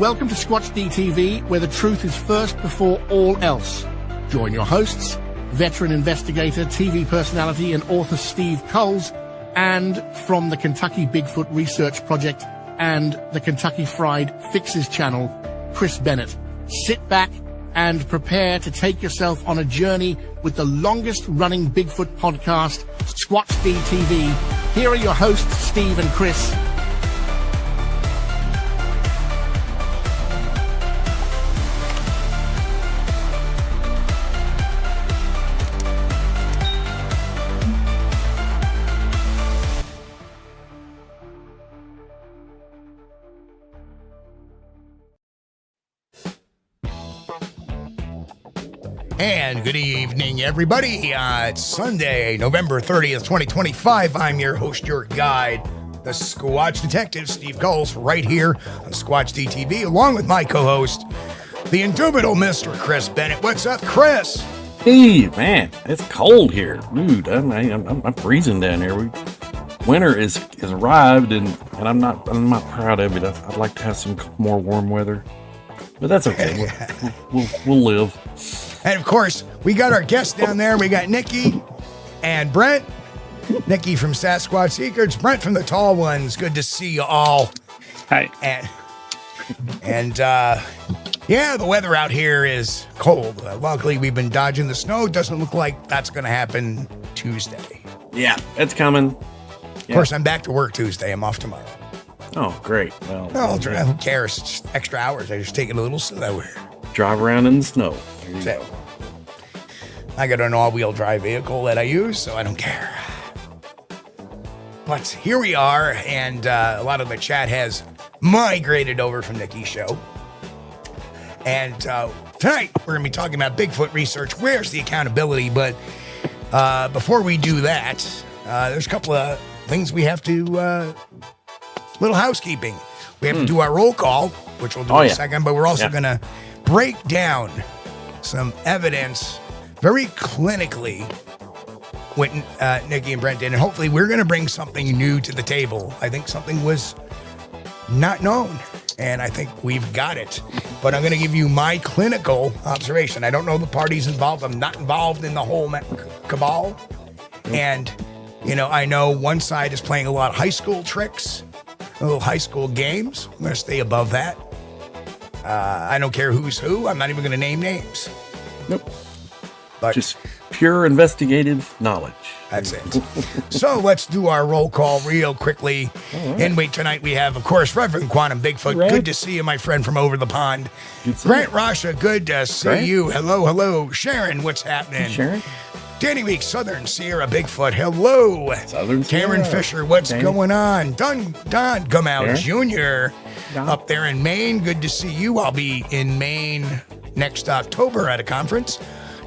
Welcome to Squatch-D TV, where the truth is first before all else. Join your hosts, veteran investigator, TV personality, and author Steve Kulls, and from the Kentucky Bigfoot Research Project and the Kentucky Fried Fixes channel, Chris Bennett. Sit back and prepare to take yourself on a journey with the longest-running Bigfoot podcast, Squatch-D TV. Here are your hosts, Steve and Chris. And good evening, everybody. It's Sunday, November 30th, 2025. I'm your host, your guide, the Squatch Detective, Steve Kulls, right here on Squatch-D TV, along with my co-host, the indubitable Mr. Chris Bennett. What's up, Chris? Hey, man, it's cold here. Dude, I'm freezing down here. Winter is arrived, and I'm not proud of it. I'd like to have some more warm weather, but that's okay. We'll live. And of course, we got our guests down there. We got Nikki and Brent. Nikki from Sasquatch Secrets, Brent from the Tall Ones. Good to see you all. Hi. And yeah, the weather out here is cold. Luckily, we've been dodging the snow. Doesn't look like that's going to happen Tuesday. Yeah, it's coming. Of course, I'm back to work Tuesday. I'm off tomorrow. Oh, great. Well, who cares? It's just extra hours. I just take it a little slower. Drive around in the snow. There you go. I got an all-wheel drive vehicle that I use, so I don't care. But here we are, and a lot of the chat has migrated over from Nikki's show. And tonight, we're going to be talking about Bigfoot research. Where's the accountability? But before we do that, there's a couple of things we have to, little housekeeping. We have to do our roll call, which we'll do in a second, but we're also going to break down some evidence very clinically what Nikki and Brent did, and hopefully we're going to bring something new to the table. I think something was not known, and I think we've got it. But I'm going to give you my clinical observation. I don't know the parties involved. I'm not involved in the whole cabal. And, you know, I know one side is playing a lot of high school tricks, little high school games. I'm going to stay above that. I don't care who's who. I'm not even going to name names. Nope. But just pure investigative knowledge. That's it. So let's do our roll call real quickly. Right. And tonight we have, of course, Reverend Quantum Bigfoot. Right. Good to see you, my friend from over the pond. Grant Rasha, good to see you. Hello. Sharon, what's happening? Sharon. Danny Week, Southern Sierra Bigfoot. Hello. Southern Karen Sierra. Fisher, what's going on? Don Gumow Jr. up there in Maine. Good to see you. I'll be in Maine next October at a conference.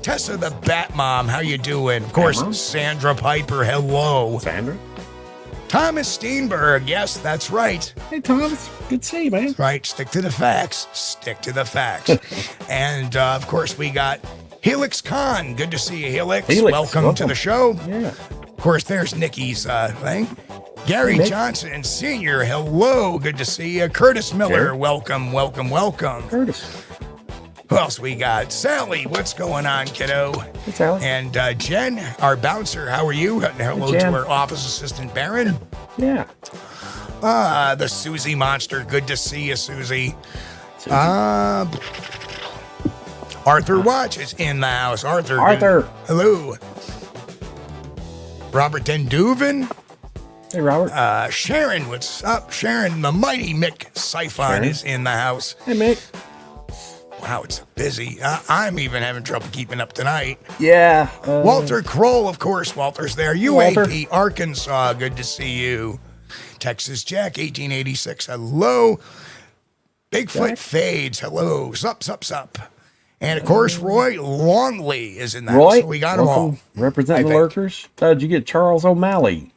Tessa the Bat Mom, how you doing? Of course, Sandra Piper, hello. Sandra. Thomas Steenberg, yes, that's right. Hey, Thomas. Good to see you, man. That's right. Stick to the facts. Stick to the facts. And, of course, we got Helix Khan. Good to see you, Helix. Welcome to the show. Yeah. Of course, there's Nikki's thing. Gary Johnson, Sr., hello. Good to see you. Curtis Miller, welcome. Curtis. Who else we got? Sally, what's going on, kiddo? Hey, Sally. And Jen, our bouncer, how are you? Hello to our office assistant, Baron. Yeah. The Susie Monster, good to see you, Susie. Arthur Watch is in the house. Arthur. Hello. Robert Denduven. Hey, Robert. Sharon, what's up? Sharon, the mighty Mick Siphon is in the house. Hey, Mick. Wow, it's busy. I'm even having trouble keeping up tonight. Yeah. Walter Kroll, of course. Walter's there. UAP, Arkansas. Good to see you. Texas Jack, 1886. Hello. Bigfoot Jack. Fades. Hello. Sup. And, of course, Roy Longley is in that. Roy, so we got them all. Representing the lurkers. Did you get Charles O'Malley?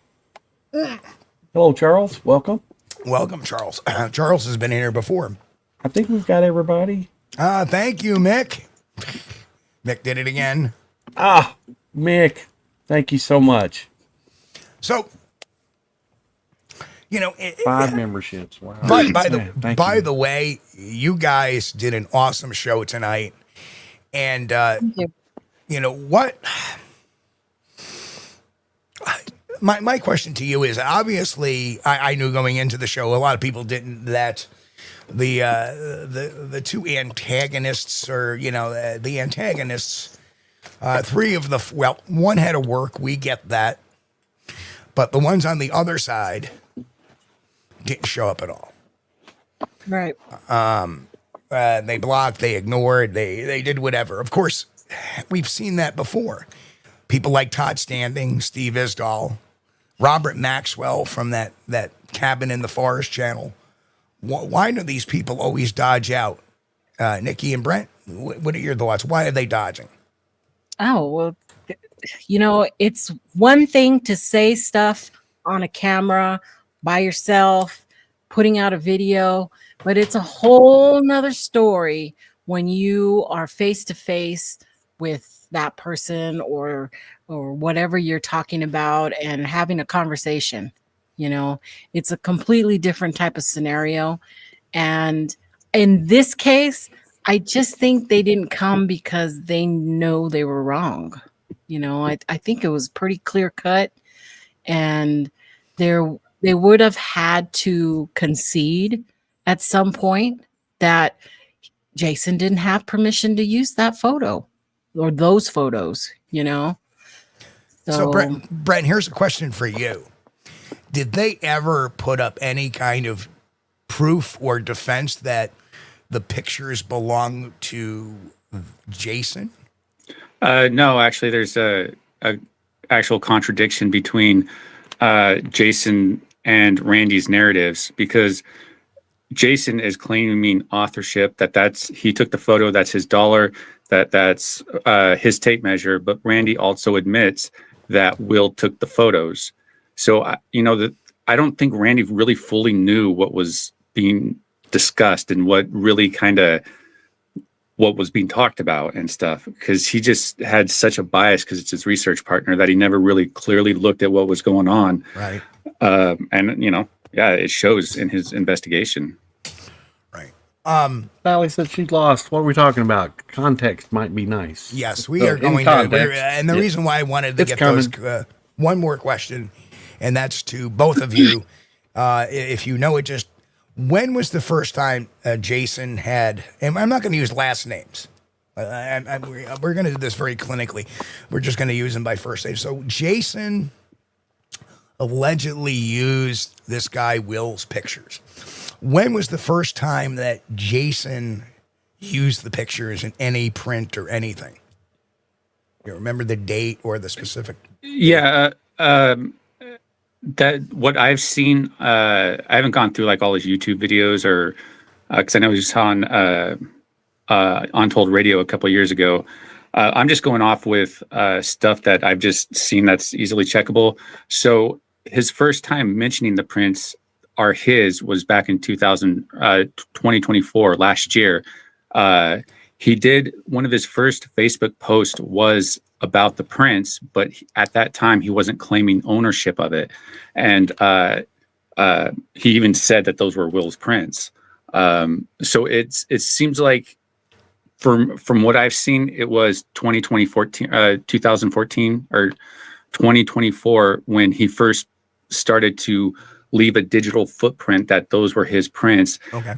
Hello, Charles. Welcome. Welcome, Charles. Charles has been in here before. I think we've got everybody. Thank you, Mick. Mick did it again. Mick, thank you so much. So, You know, 5 memberships. Wow. By the way, you guys did an awesome show tonight. And, you know what? My question to you is, obviously, I knew going into the show, a lot of people didn't, that the two antagonists, or, you know, the antagonists, three of the, well, one had to work, we get that. But the ones on the other side didn't show up at all. Right. They blocked, they ignored, they did whatever. Of course, we've seen that before. People like Todd Standing, Steve Isdahl, Robert Maxwell from that Cabin in the Forest channel. Why do these people always dodge out? Nikki and Brent, what are your thoughts? Why are they dodging? Oh, well, you know, it's one thing to say stuff on a camera by yourself, putting out a video, but it's a whole nother story when you are face to face with that person or whatever you're talking about and having a conversation. You know, it's a completely different type of scenario. And in this case, I just think they didn't come because they know they were wrong. You know, I think it was pretty clear cut, and they would have had to concede at some point that Jason didn't have permission to use that photo or those photos, you know? So Brent, here's a question for you. Did they ever put up any kind of proof or defense that the pictures belong to Jason? No, actually, there's a actual contradiction between Jason and Randy's narratives, because Jason is claiming authorship, that's he took the photo, that's his dollar, that's his tape measure, but Randy also admits that Will took the photos. So, you know, I don't think Randy really fully knew what was being discussed and what really kind of what was being talked about and stuff, because he just had such a bias because it's his research partner that he never really clearly looked at what was going on. Right. And, you know, yeah, it shows in his investigation. Right. Sally said she lost. What are we talking about? Context might be nice. Yes, we are going to. And the reason why I wanted to get those, one more question, and that's to both of you. If you know it, just when was the first time Jason had, and I'm not going to use last names. We're going to do this very clinically. We're just going to use them by first name. So Jason allegedly used this guy Will's pictures. When was the first time that Jason used the pictures in any print or anything? You remember the date or the specific? Yeah. That what I've seen, I haven't gone through like all his YouTube videos, or because I know he was on Untold Radio a couple of years ago. I'm just going off with stuff that I've just seen that's easily checkable. So his first time mentioning the prints was back in 2024, last year. He did, one of his first Facebook posts was about the prints, but at that time he wasn't claiming ownership of it. And he even said that those were Will's prints. So it seems like from what I've seen, it was 2014 or 2024 when he first started to leave a digital footprint that those were his prints. Okay.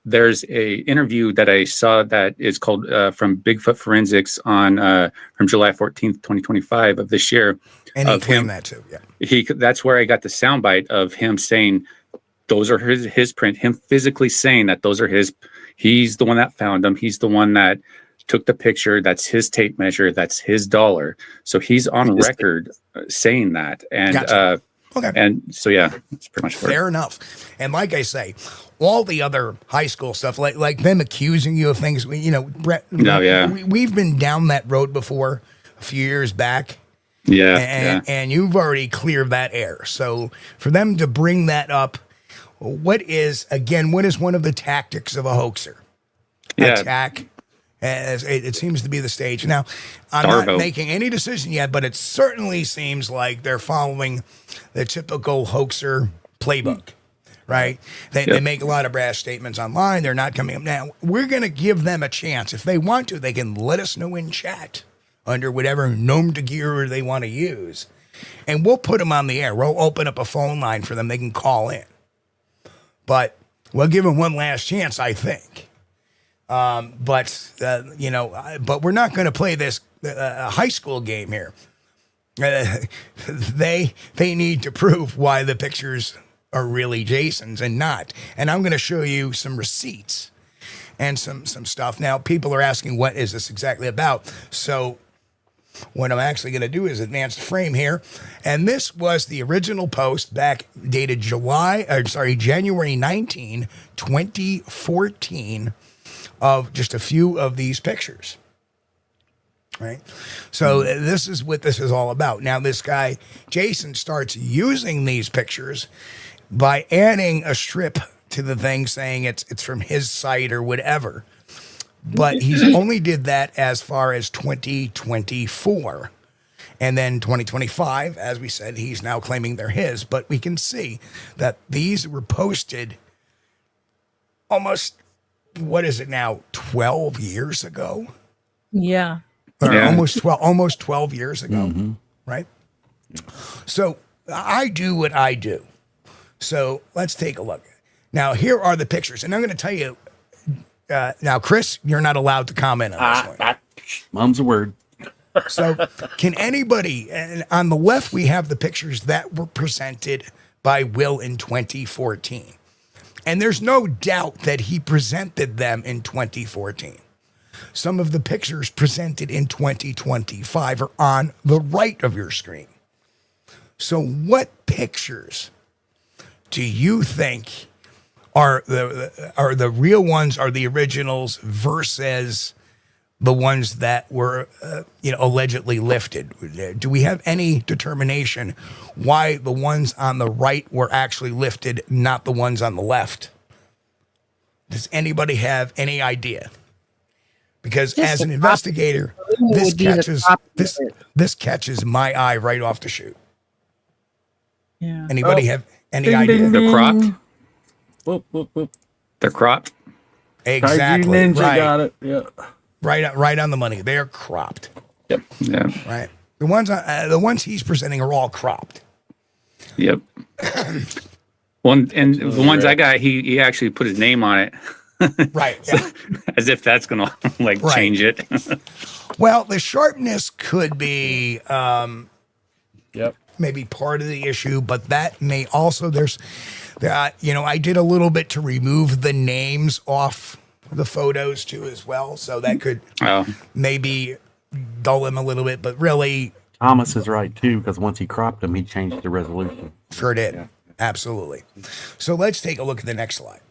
There's a interview that I saw that is called from Bigfoot Forensics on from July 14th, 2025 of this year. And he claimed that too. Yeah. That's where I got the soundbite of him saying those are his print, him physically saying that those are his. He's the one that found them. He's the one that took the picture. That's his tape measure. That's his dollar. So he's on record saying that. And Gotcha. Okay. And so, yeah, that's pretty much fair enough. And like I say, all the other high school stuff, like them accusing you of things, Brett, we've been down that road before a few years back. Yeah. And you've already cleared that air. So for them to bring that up, what is one of the tactics of a hoaxer? Yeah. Attack. As it seems to be the stage. Now, I'm not making any decision yet, but it certainly seems like they're following the typical hoaxer playbook, right? They make a lot of brash statements online. They're not coming up now. We're going to give them a chance. If they want to, they can let us know in chat under whatever nom de guerre they want to use. And we'll put them on the air. We'll open up a phone line for them. They can call in. But we'll give them one last chance, I think. But we're not going to play this high school game here. They need to prove why the pictures are really Jason's and not. And I'm going to show you some receipts and some stuff. Now, people are asking, what is this exactly about? So what I'm actually going to do is advance the frame here. And this was the original post back dated January 19, 2014 of just a few of these pictures. Right. So this is what this is all about. Now, this guy, Jason, starts using these pictures by adding a strip to the thing saying it's from his site or whatever. But he's only did that as far as 2024. And then 2025, as we said, he's now claiming they're his. But we can see that these were posted almost, what is it now, 12 years ago? Yeah. Or almost 12 years ago, right? So I do what I do. So let's take a look. Now, here are the pictures. And I'm going to tell you, now, Chris, you're not allowed to comment on this one. Mom's a word. So can anybody, and on the left, we have the pictures that were presented by Will in 2014. And there's no doubt that he presented them in 2014. Some of the pictures presented in 2025 are on the right of your screen. So what pictures do you think are the real ones, are the originals versus the ones that were allegedly lifted? Do we have any determination why the ones on the right were actually lifted, not the ones on the left? Does anybody have any idea? Because Just as an investigator, this catches my eye right off the shoot. Yeah. Anybody have any idea? Ding, They're cropped. Whoop, whoop, whoop. They're cropped. Exactly. Kaiju Ninja Right. got it. Yeah. Right on the money. They're cropped. Yep. Yeah. Right. The ones he's presenting are all cropped. Yep. And the ones I got, he actually put his name on it. Right. Yeah. As if that's gonna change it. Well, the sharpness could be Yep. maybe part of the issue, but that may also I did a little bit to remove the names off the photos too as well, so that could maybe dull them a little bit, but really Thomas is right too, because once he cropped them, he changed the resolution. sure did. Yeah. Absolutely. So let's take a look at the next slide.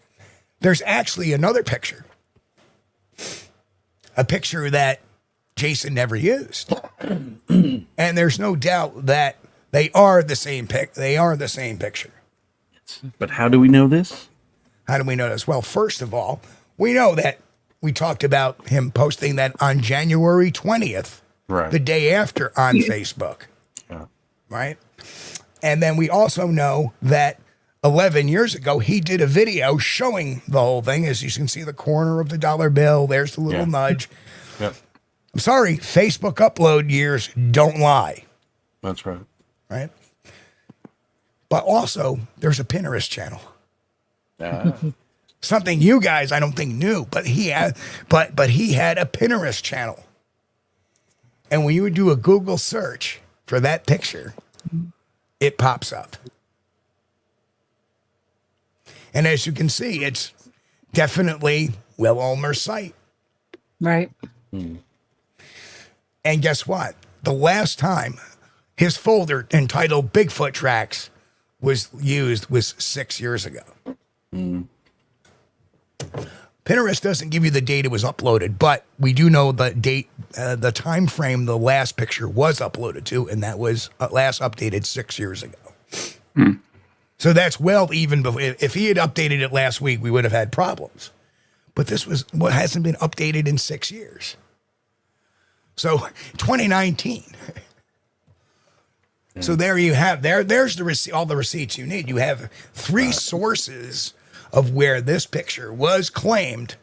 There's actually another picture. A picture that Jason never used. And there's no doubt that they are the same picture. But how do we know this? How do we know this? Well, first of all, we know that we talked about him posting that on January 20th, Right. the day after on Facebook, Yeah. right? And then we also know that 11 years ago, he did a video showing the whole thing. As you can see, the corner of the dollar bill, there's the little nudge. Yep. I'm sorry, Facebook upload years don't lie, That's right. right? But also, there's a Pinterest channel. Something you guys, I don't think, knew, but he had a Pinterest channel. And when you would do a Google search for that picture, it pops up. And as you can see, it's definitely Will Ulmer's site. Right. And guess what? The last time his folder entitled Bigfoot Tracks was used was 6 years ago. Pinterest doesn't give you the date it was uploaded, but we do know the date, the time frame the last picture was uploaded to, and that was last updated 6 years ago. So that's well even before. If he had updated it last week, we would have had problems. But this was what hasn't been updated in 6 years. So 2019. So there you have there's the receipt, all the receipts you need. You have 3 sources of where this picture was claimed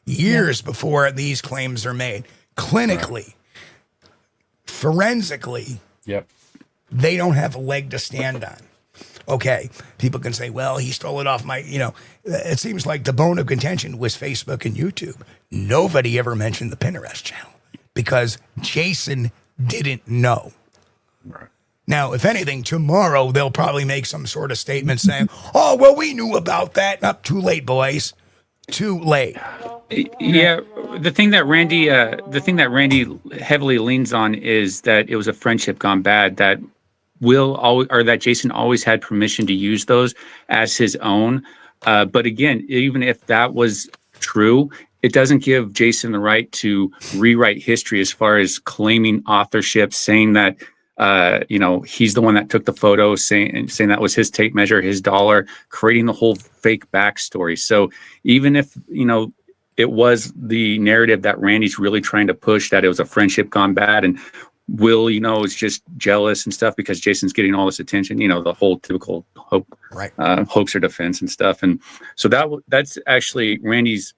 years before these claims are made. Clinically, forensically, they don't have a leg to stand on. Okay, people can say, well, he stole it off my, it seems like the bone of contention was Facebook and YouTube. Nobody ever mentioned the Pinterest channel because Jason didn't know. Right. Now, if anything, tomorrow they'll probably make some sort of statement saying, oh, well, we knew about that. Not too late, boys. Too late. Yeah, the thing that Randy heavily leans on is that it was a friendship gone bad. That that Jason always had permission to use those as his own. But again, even if that was true, it doesn't give Jason the right to rewrite history as far as claiming authorship, saying that he's the one that took the photo, saying that was his tape measure, his dollar, creating the whole fake backstory. So even if, it was the narrative that Randy's really trying to push, that it was a friendship gone bad and Will, is just jealous and stuff because Jason's getting all this attention, the whole typical hoaxer defense and stuff. And so that's actually Randy's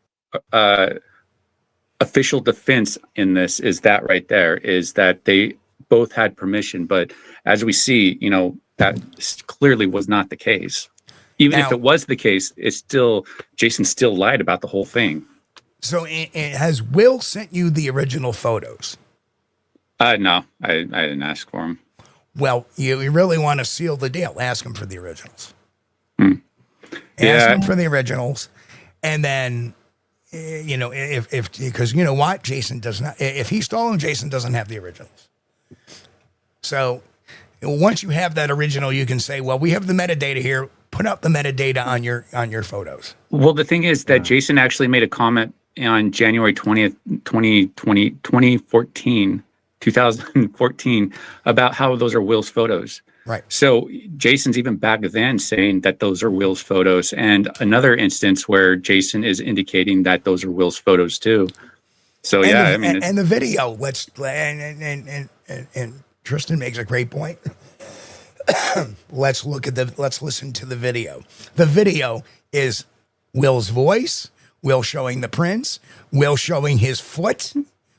official defense in this, is that right there, is that they both had permission. But as we see, that clearly was not the case. Even if it was the case, Jason still lied about the whole thing. So has Will sent you the original photos? No, I didn't ask for him. Well, you really want to seal the deal. Ask him for the originals. Yeah. Ask him for the originals. And then, because you know what? Jason does not, if he stole them, Jason doesn't have the originals. So once you have that original, you can say, well, we have the metadata here. Put up the metadata on your photos. Well, the thing is that Jason actually made a comment on January 20th, 2014, about how those are Will's photos. Right. So Jason's even back then saying that those are Will's photos, and another instance where Jason is indicating that those are Will's photos too. So and the video. And Tristan makes a great point. Let's listen to the video. The video is Will's voice, Will showing the prints, Will showing his foot,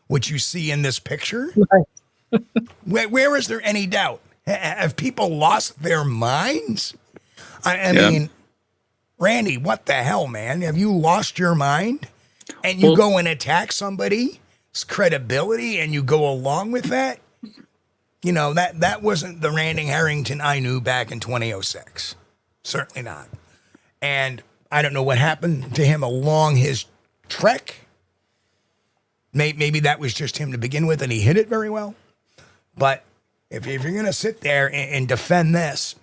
which you see in this picture. Right. Where is there any doubt? Have people lost their minds? I mean, Randy, what the hell, man? Have you lost your mind? And you go and attack somebody's credibility and you go along with that? That wasn't the Randy Harrington I knew back in 2006. Certainly not. And I don't know what happened to him along his trek. Maybe that was just him to begin with and he hit it very well. But if you're going to sit there and defend this,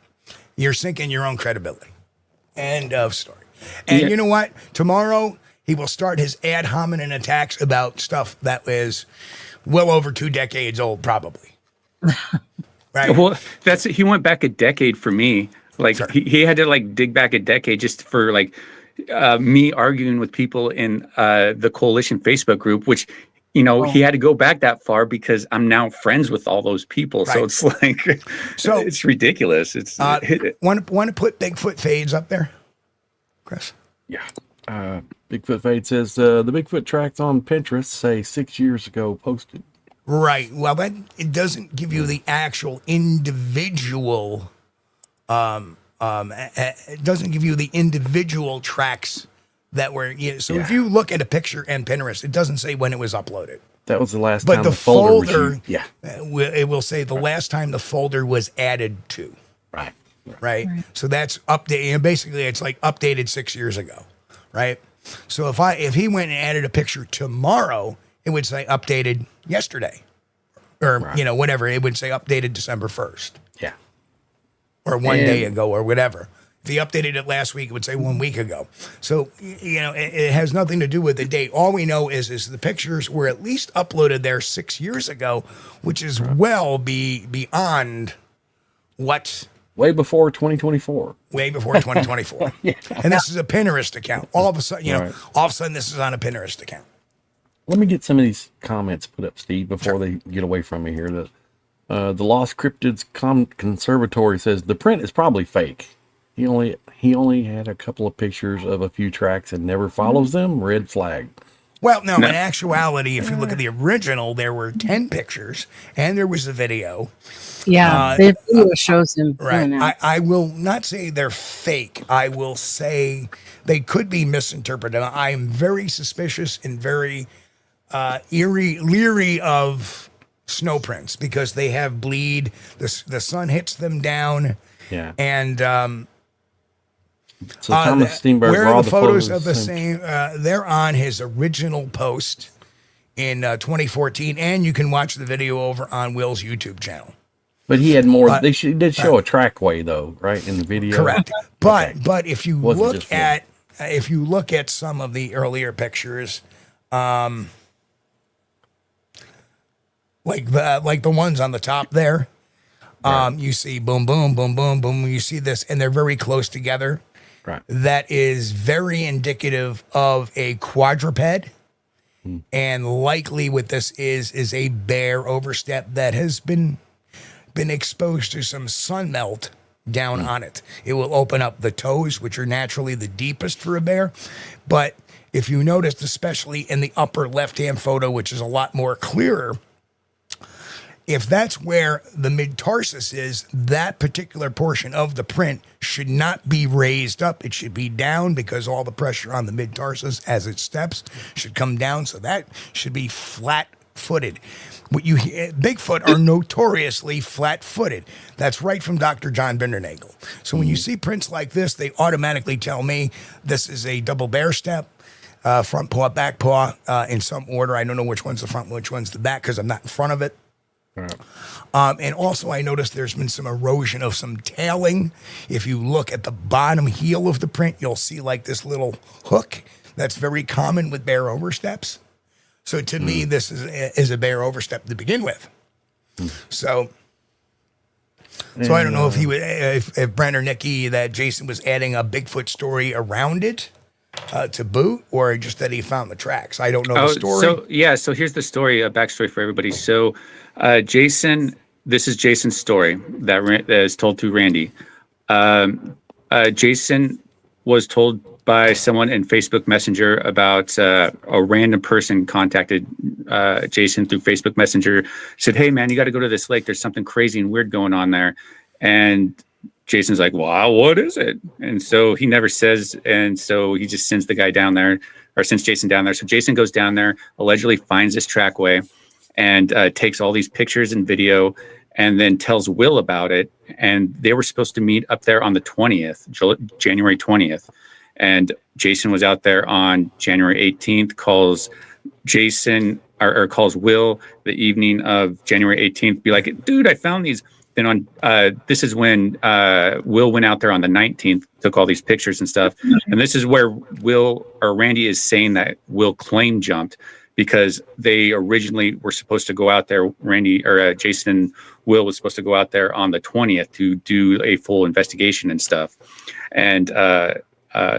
you're sinking your own credibility. End of story. And you know what? Tomorrow he will start his ad hominem attacks about stuff that was well over 2 decades old, probably. Right. Well, he went back a decade for me. Like sure. he had to dig back a decade just for me arguing with people in the coalition Facebook group, which he had to go back that far because I'm now friends with all those people. Right. So it's it's ridiculous. It's want to put Bigfoot fades up there, Chris? Yeah. Bigfoot fade says the Bigfoot tracks on Pinterest say 6 years ago posted. Right. Well, it doesn't give you the actual individual. It doesn't give you the individual tracks that were. If you look at a picture and Pinterest, it doesn't say when it was uploaded. That was the last time. But the folder, it will say the last time the folder was added to. Right. So that's updated. Basically, it's updated 6 years ago. Right. So if he went and added a picture tomorrow, it would say updated yesterday or, whatever. It would say updated December 1st. Yeah. Or one day ago or whatever. If he updated it last week, it would say 1 week ago. So, it has nothing to do with the date. All we know is the pictures were at least uploaded there 6 years ago, which is well beyond what... Way before 2024. Way before 2024. Yeah. And this is a Pinterest account. All of a sudden, all of a sudden this is on a Pinterest account. Let me get some of these comments put up, Steve, before they get away from me here. The Lost Cryptids Conservatory says the print is probably fake. He only had a couple of pictures of a few tracks and never follows them. Red flag. Well, no, in actuality, if you look at the original, there were 10 pictures and there was a video. Yeah, the video shows him. Right. I will not say they're fake. I will say they could be misinterpreted. I am very suspicious and very leery of snow prints because they have bleed. The sun hits them down. Yeah. And so Thomas Steenberg, where are the photos of the same? They're on his original post in 2014, and you can watch the video over on Will's YouTube channel. But he had more. They did show a trackway though, right, in the video. Correct. But if you look at some of the earlier pictures, like the ones on the top there, you see boom, boom, boom, boom, boom. You see this, and they're very close together. Right. That is very indicative of a quadruped. And likely what this is a bear overstep that has been exposed to some sun melt down on it. It will open up the toes, which are naturally the deepest for a bear. But if you noticed, especially in the upper left-hand photo, which is a lot more clearer, if that's where the mid-tarsus is, that particular portion of the print should not be raised up. It should be down because all the pressure on the mid-tarsus as it steps should come down. So that should be flat-footed. Bigfoot are notoriously flat-footed. That's right from Dr. John Bindernagel. So when you see prints like this, they automatically tell me this is a double bear step, front paw, back paw, in some order. I don't know which one's the front, which one's the back, because I'm not in front of it. Right. And also I noticed there's been some erosion of some tailing. If you look at the bottom heel of the print, you'll see like this little hook. That's very common with bear oversteps. So to me, this is a bear overstep to begin with. So I don't know if if Brent or Nikki, that Jason was adding a Bigfoot story around it to boot, or just that he found the tracks. I don't know the story. So here's the story, a backstory for everybody. So Jason, this is Jason's story that is told through Randy. Jason was told by someone in Facebook Messenger about a random person contacted Jason through Facebook Messenger, said, "Hey man, you got to go to this lake. There's something crazy and weird going on there." And Jason's like, "Wow, what is it?" And so he never says. And so he just sends the guy down there, or sends Jason down there. So Jason goes down there, allegedly finds this trackway, and takes all these pictures and video, and then tells Will about it. And they were supposed to meet up there on the 20th, January 20th. And Jason was out there on January 18th, calls Jason or calls Will the evening of January 18th, be like, "Dude, I found these." Then on this is when Will went out there on the 19th, took all these pictures and stuff. And this is where Randy is saying that Will claim jumped, because they originally were supposed to go out there. Jason and Will was supposed to go out there on the 20th to do a full investigation and stuff. And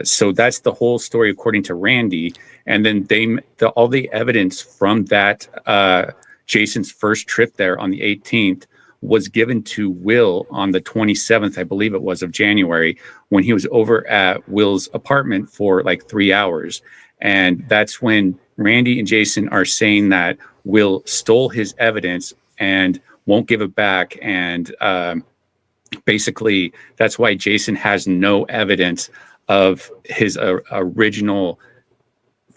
so that's the whole story according to Randy. And then all the evidence from that Jason's first trip there on the 18th was given to Will on the 27th, I believe it was, of January, when he was over at Will's apartment for like 3 hours. And that's when Randy and Jason are saying that Will stole his evidence and won't give it back. And basically, that's why Jason has no evidence of his original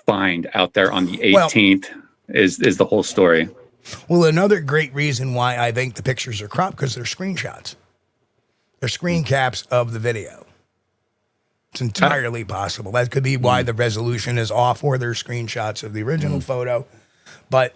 find out there on the 18th. Is the whole story. Well, another great reason why I think the pictures are cropped, because they're screenshots. They're screen caps of the video. It's entirely possible. That could be why the resolution is off, or they're screenshots of the original photo, but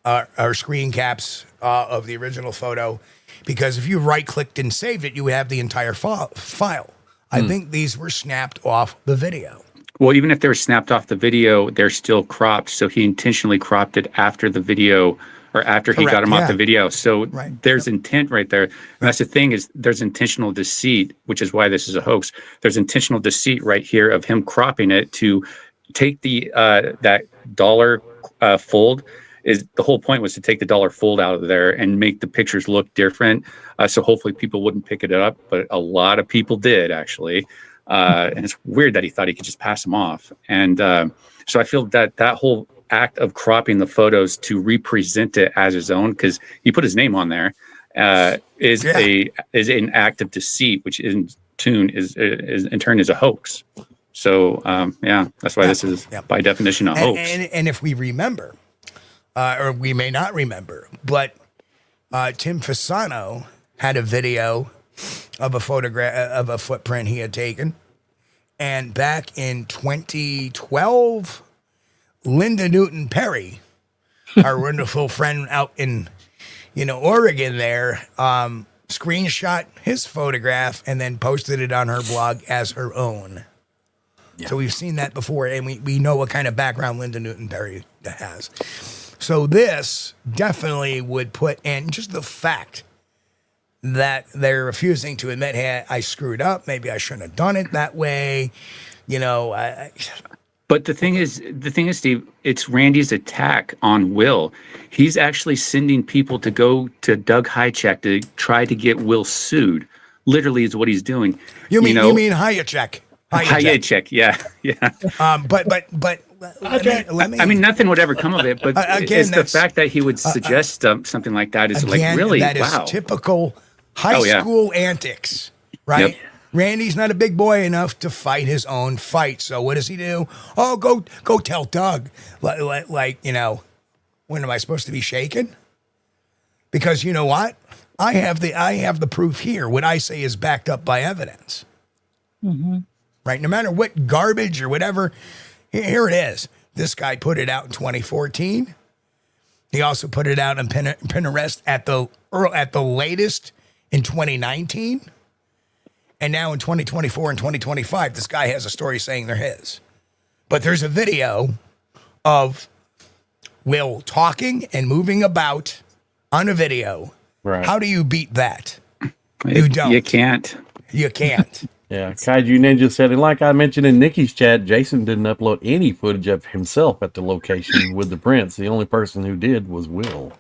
are screen caps of the original photo. Because if you right-clicked and saved it, you would have the entire file. I think these were snapped off the video. Well, even if they were snapped off the video, they're still cropped. So he intentionally cropped it after the video, or after he got him off the video. So there's intent right there. And that's the thing, is there's intentional deceit, which is why this is a hoax. There's intentional deceit right here of him cropping it to take the that dollar fold is the whole point was to take the dollar fold out of there and make the pictures look different. So hopefully people wouldn't pick it up, but a lot of people did actually. And it's weird that he thought he could just pass them off. And so I feel that that whole act of cropping the photos to represent it as his own, because he put his name on there, is an act of deceit, which in turn is a hoax. So that's why this is by definition a hoax. And if we remember, or we may not remember, but Tim Fasano had a video of a photograph of a footprint he had taken, and back in 2012, Linda Newton Perry, our wonderful friend out in Oregon there, screenshot his photograph and then posted it on her blog as her own. Yeah. So we've seen that before, and we know what kind of background Linda Newton Perry has. So this definitely would put, and just the fact that they're refusing to admit, hey, I screwed up. Maybe I shouldn't have done it that way. But the thing is, Steve, it's Randy's attack on Will. He's actually sending people to go to Doug Hychek to try to get Will sued. Literally is what he's doing. You mean Hychek? Hychek, yeah. Let me. I mean, nothing would ever come of it. But again, it's the fact that he would suggest something like that is again, like really that is wow. Typical high school antics, right? Yep. Randy's not a big boy enough to fight his own fight. So what does he do? Oh, go tell Doug. When am I supposed to be shaken? Because you know what? I have the proof here. What I say is backed up by evidence. Mm-hmm. Right? No matter what garbage or whatever, here it is. This guy put it out in 2014. He also put it out on Pinterest at the latest in 2019. And now in 2024 and 2025, this guy has a story saying they're his. But there's a video of Will talking and moving about on a video. Right. How do you beat that? You don't. You can't. You can't. Yeah, Kaiju Ninja said, and like I mentioned in Nikki's chat, Jason didn't upload any footage of himself at the location with the prints. The only person who did was Will.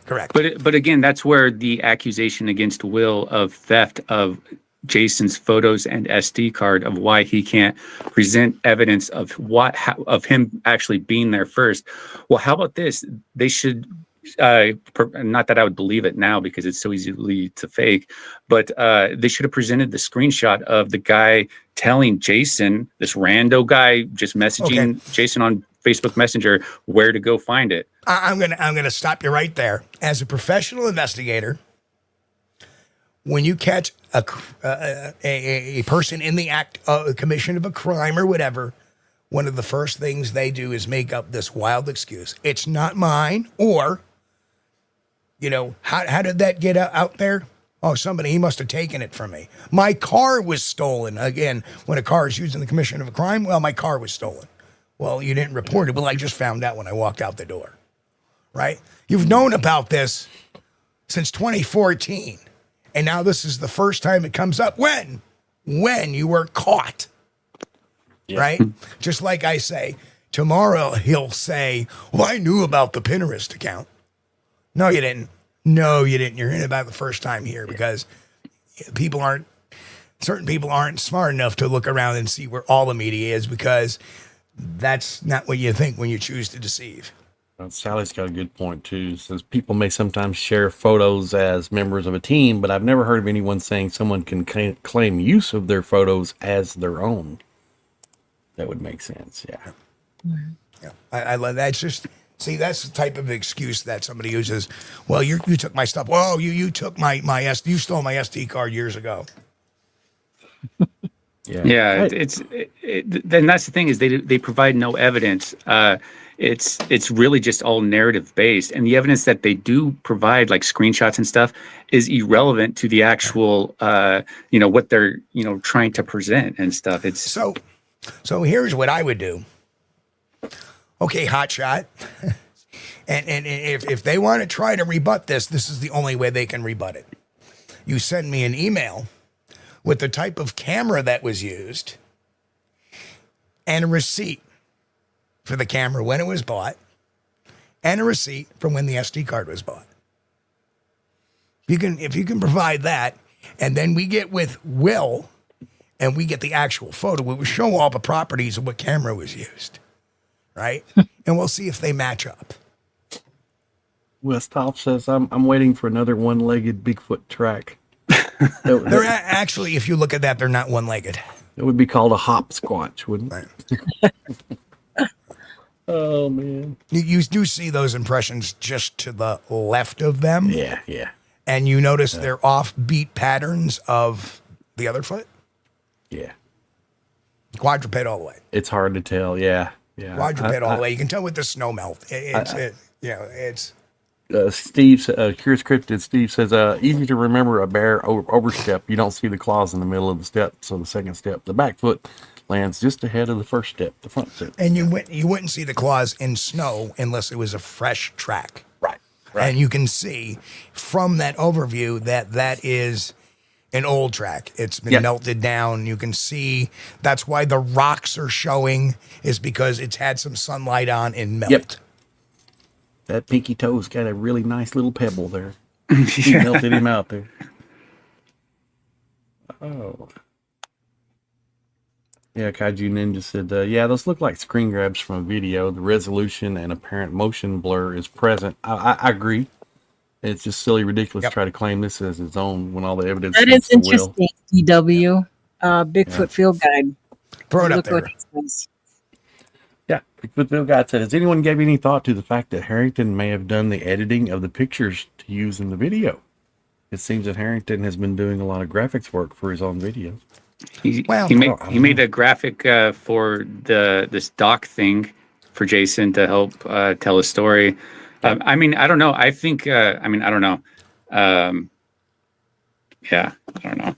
Correct. But again, that's where the accusation against Will of theft of Jason's photos and SD card of why he can't present evidence of of him actually being there first. Well, how about this? They should. Not that I would believe it now because it's so easily to fake, but they should have presented the screenshot of the guy telling Jason, this rando guy, just messaging Jason on Facebook Messenger where to go find it. I'm gonna stop you right there. As a professional investigator, when you catch a person in the act of commission of a crime or whatever, one of the first things they do is make up this wild excuse. It's not mine, or how did that get out there? Oh, he must have taken it from me. My car was stolen. Again, when a car is used in the commission of a crime, well, my car was stolen. Well, you didn't report it. Well, I just found out when I walked out the door, right? You've known about this since 2014, and now this is the first time it comes up. When you were caught, right? Just like I say, tomorrow he'll say, well, I knew about the Pinterest account. No, you didn't. No, you didn't. You're in about the first time here because certain people aren't smart enough to look around and see where all the media is, because that's not what you think when you choose to deceive. Well, Sally's got a good point too. Says people may sometimes share photos as members of a team, but I've never heard of anyone saying someone can claim use of their photos as their own. That would make sense. Yeah. Yeah. I love that. It's just, see, that's the type of excuse that somebody uses. Well, you took my stuff. Well, you took my you stole my SD card years ago. Yeah. Then that's the thing is they provide no evidence. It's really just all narrative based, and the evidence that they do provide, like screenshots and stuff, is irrelevant to the actual what they're trying to present and stuff. It's so here's what I would do. Okay, hotshot. and if they want to try to rebut this is the only way they can rebut it. You send me an email with the type of camera that was used and a receipt for the camera when it was bought and a receipt from when the SD card was bought. If you can provide that, and then we get with Will, and we get the actual photo, we will show all the properties of what camera was used, right? And we'll see if they match up. West Top says, I'm waiting for another one-legged Bigfoot track. They're actually, if you look at that, they're not one-legged. It would be called a hop squatch, wouldn't it? Right. Oh, man. You do see those impressions just to the left of them. Yeah. And you notice they're offbeat patterns of the other foot. Yeah. Quadruped all the way. It's hard to tell. Yeah. Quadruped all the way. You can tell with the snow melt. It's Steve, Curious Cryptid Steve says, easy to remember a bear overstep. You don't see the claws in the middle of the step. So the second step, the back foot lands just ahead of the first step, the front step. And you wouldn't see the claws in snow unless it was a fresh track. Right. And you can see from that overview that is an old track. It's been melted down. You can see that's why the rocks are showing, is because it's had some sunlight on and melt. Yep. That pinky toe's got a really nice little pebble there. He melted him out there. Oh. Yeah, Kaiju Ninja said, those look like screen grabs from a video. The resolution and apparent motion blur is present. I agree. It's just silly, ridiculous to try to claim this as its own when all the evidence that is interesting, DW. Bigfoot Field Guide. Throw it up there. Yeah, Bigfoot Field Guide said, has anyone gave any thought to the fact that Harrington may have done the editing of the pictures to use in the video? It seems that Harrington has been doing a lot of graphics work for his own videos. He made a graphic for this doc thing for Jason to help tell a story. I mean, I don't know. I think. I don't know. Yeah, I don't know.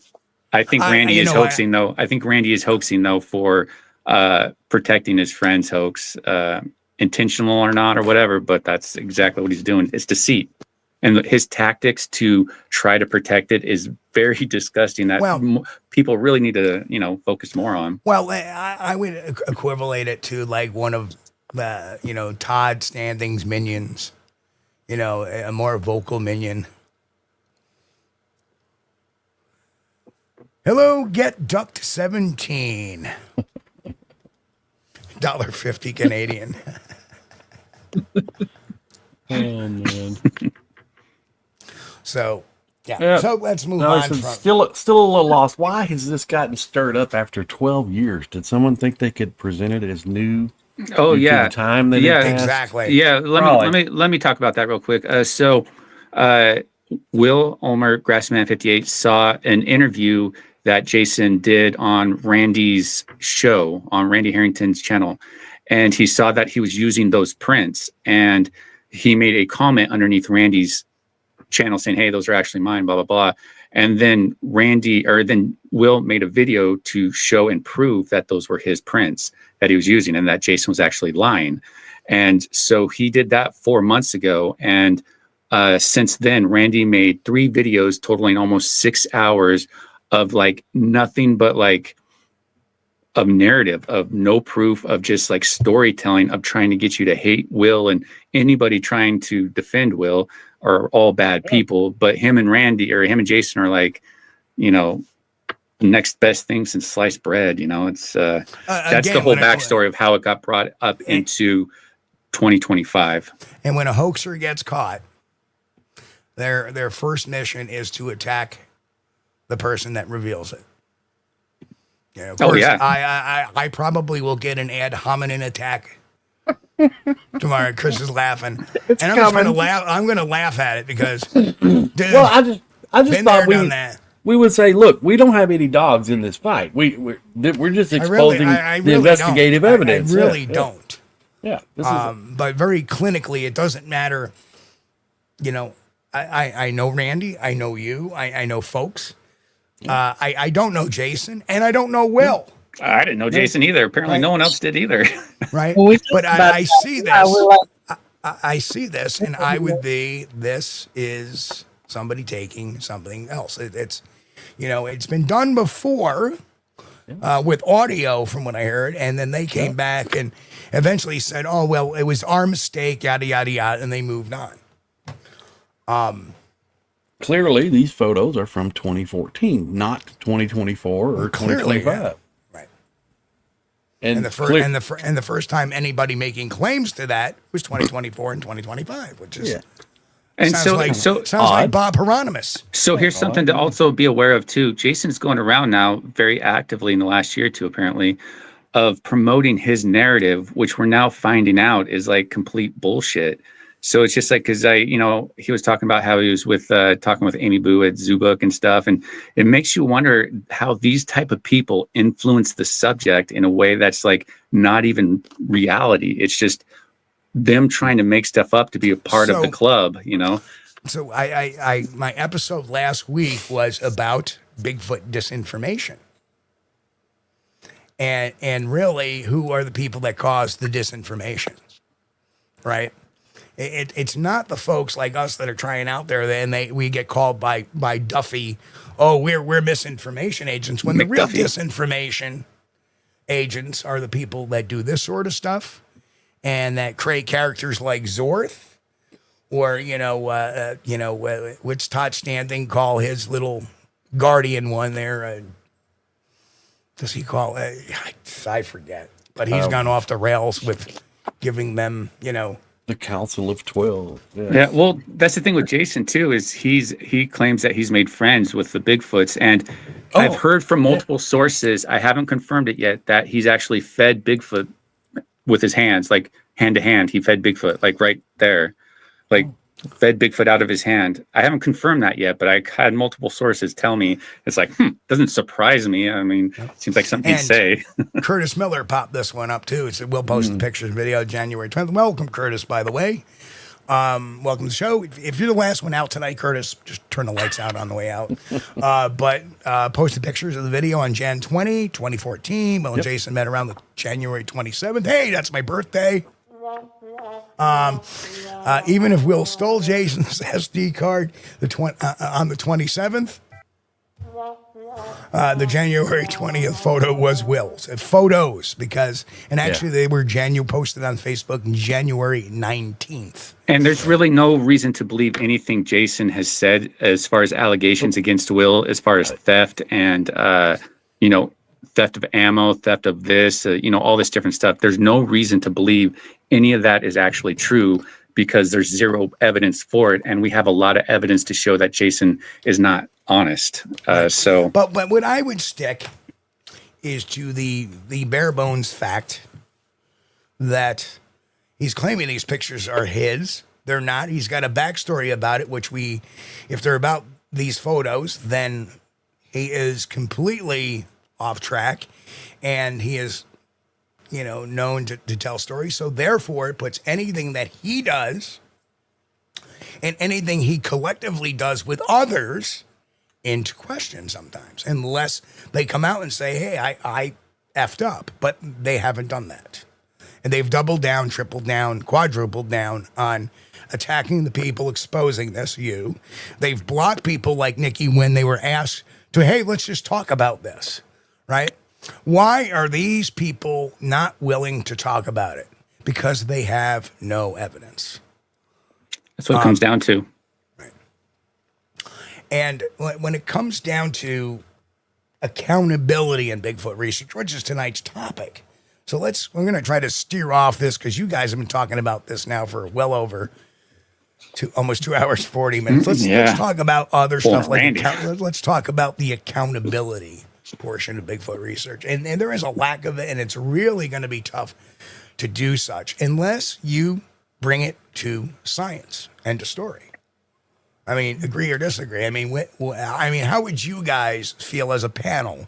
I think Randy is hoaxing though. I think Randy is hoaxing though for protecting his friend's hoax, intentional or not or whatever. But that's exactly what he's doing. It's deceit. And his tactics to try to protect it is very disgusting. That people really need to, focus more on. Well, I would equivalent it to like one of Todd Standing's minions. A more vocal minion. Hello, get ducked 17. $1.50 Canadian. Oh man. So so let's move on. Still a little lost. Why has this gotten stirred up after 12 years? Did someone think they could present it as new? Oh yeah, the time that exactly. Yeah, let me talk about that real quick. So Will Ulmer, Grassman 58, saw an interview that Jason did on Randy's show, on Randy Harrington's channel, and he saw that he was using those prints, and he made a comment underneath Randy's channel saying, hey, those are actually mine, blah, blah, blah. And then Will made a video to show and prove that those were his prints that he was using and that Jason was actually lying. And so he did that 4 months ago. And since then, Randy made 3 videos totaling almost 6 hours of like nothing but like of narrative, of no proof, of just like storytelling, of trying to get you to hate Will, and anybody trying to defend Will are all bad people. But him and Jason are like, next best thing since sliced bread. It's that's again, the whole backstory of how it got brought up into 2025. And when a hoaxer gets caught, their first mission is to attack the person that reveals it. Of course, I probably will get an ad hominem attack tomorrow. Chris is laughing, and I'm just going to laugh. I'm going to laugh at it because, dude, I just thought we would say, look, we don't have any dogs in this fight. We're just exposing the investigative evidence. I really don't. Yeah, but very clinically, it doesn't matter. I know Randy. I know you. I know folks. I don't know Jason, and I don't know Will. I didn't know Jason either. Apparently, no one else did either. Right? But I see this. I see this, and I would be. This is somebody taking something else. It's been done before, with audio, from what I heard, and then they came back and eventually said, "Oh well, it was our mistake," yada yada yada, and they moved on. Clearly, these photos are from 2014, not 2024 or Clearly, 2025. right. And the first time anybody making claims to that was 2024 and 2025, which is And sounds like Bob Hieronymus. So here's something to also be aware of too. Jason's going around now very actively in the last year or two, apparently, of promoting his narrative, which we're now finding out is like complete bullshit. So it's just like, because he was talking about how he was talking with Amy Boo at Zoo Book and stuff, and it makes you wonder how these type of people influence the subject in a way that's like not even reality. It's just them trying to make stuff up to be a part of the club, So I my episode last week was about Bigfoot disinformation. And really, who are the people that cause the disinformation? Right? It's not the folks like us that are trying out there, and we get called by Duffy, "Oh, we're misinformation agents," when the real disinformation agents are the people that do this sort of stuff and that create characters like Zorth, or what's Todd Standing call his little guardian one there? Does he call it? I forget, but he's gone off the rails with giving them, the Council of 12. Yeah, well, that's the thing with Jason too, is he claims that he's made friends with the Bigfoots, and I've heard from multiple sources, I haven't confirmed it yet, that he's actually fed Bigfoot with his hands, like hand to hand. He fed Bigfoot, like right there, like fed Bigfoot out of his hand. I haven't confirmed that yet, but I had multiple sources tell me. It's like, doesn't surprise me. I mean, it seems like something he'd say. Curtis Miller popped this one up too. It said, we'll post the pictures and video January 20th. Welcome, Curtis, by the way. Welcome to the show. If you're the last one out tonight, Curtis, just turn the lights out on the way out. But post the pictures of the video on Jan 20, 2014. Will and Jason met around the January 27th. Hey, that's my birthday. Even if Will stole Jason's SD card on the 27th, the January 20th photo was Will's. Photos, actually they were posted on Facebook on January 19th. And there's really no reason to believe anything Jason has said as far as allegations against Will, as far as theft and, theft of ammo, theft of this, all this different stuff. There's no reason to believe any of that is actually true, because there's zero evidence for it. And we have a lot of evidence to show that Jason is not honest. But what I would stick is to the bare bones fact that he's claiming these pictures are his. They're not. He's got a backstory about it, which if they're about these photos, then he is completely off track, and he is, known to tell stories. So therefore, it puts anything that he does and anything he collectively does with others into question sometimes, unless they come out and say, hey, I effed up. But they haven't done that. And they've doubled down, tripled down, quadrupled down on attacking the people, exposing this, They've blocked people like Nikki when they were asked to, hey, let's just talk about this, right? Why are these people not willing to talk about it? Because they have no evidence. That's what it comes down to. Right. And when it comes down to accountability in Bigfoot research, which is tonight's topic. So we're going to try to steer off this, because you guys have been talking about this now for well over almost 2 hours, 40 minutes. Let's talk about other stuff. Let's talk about the accountability portion of Bigfoot research. And there is a lack of it, and it's really going to be tough to do such unless you bring it to science and to story. I mean, agree or disagree. I mean, how would you guys feel as a panel?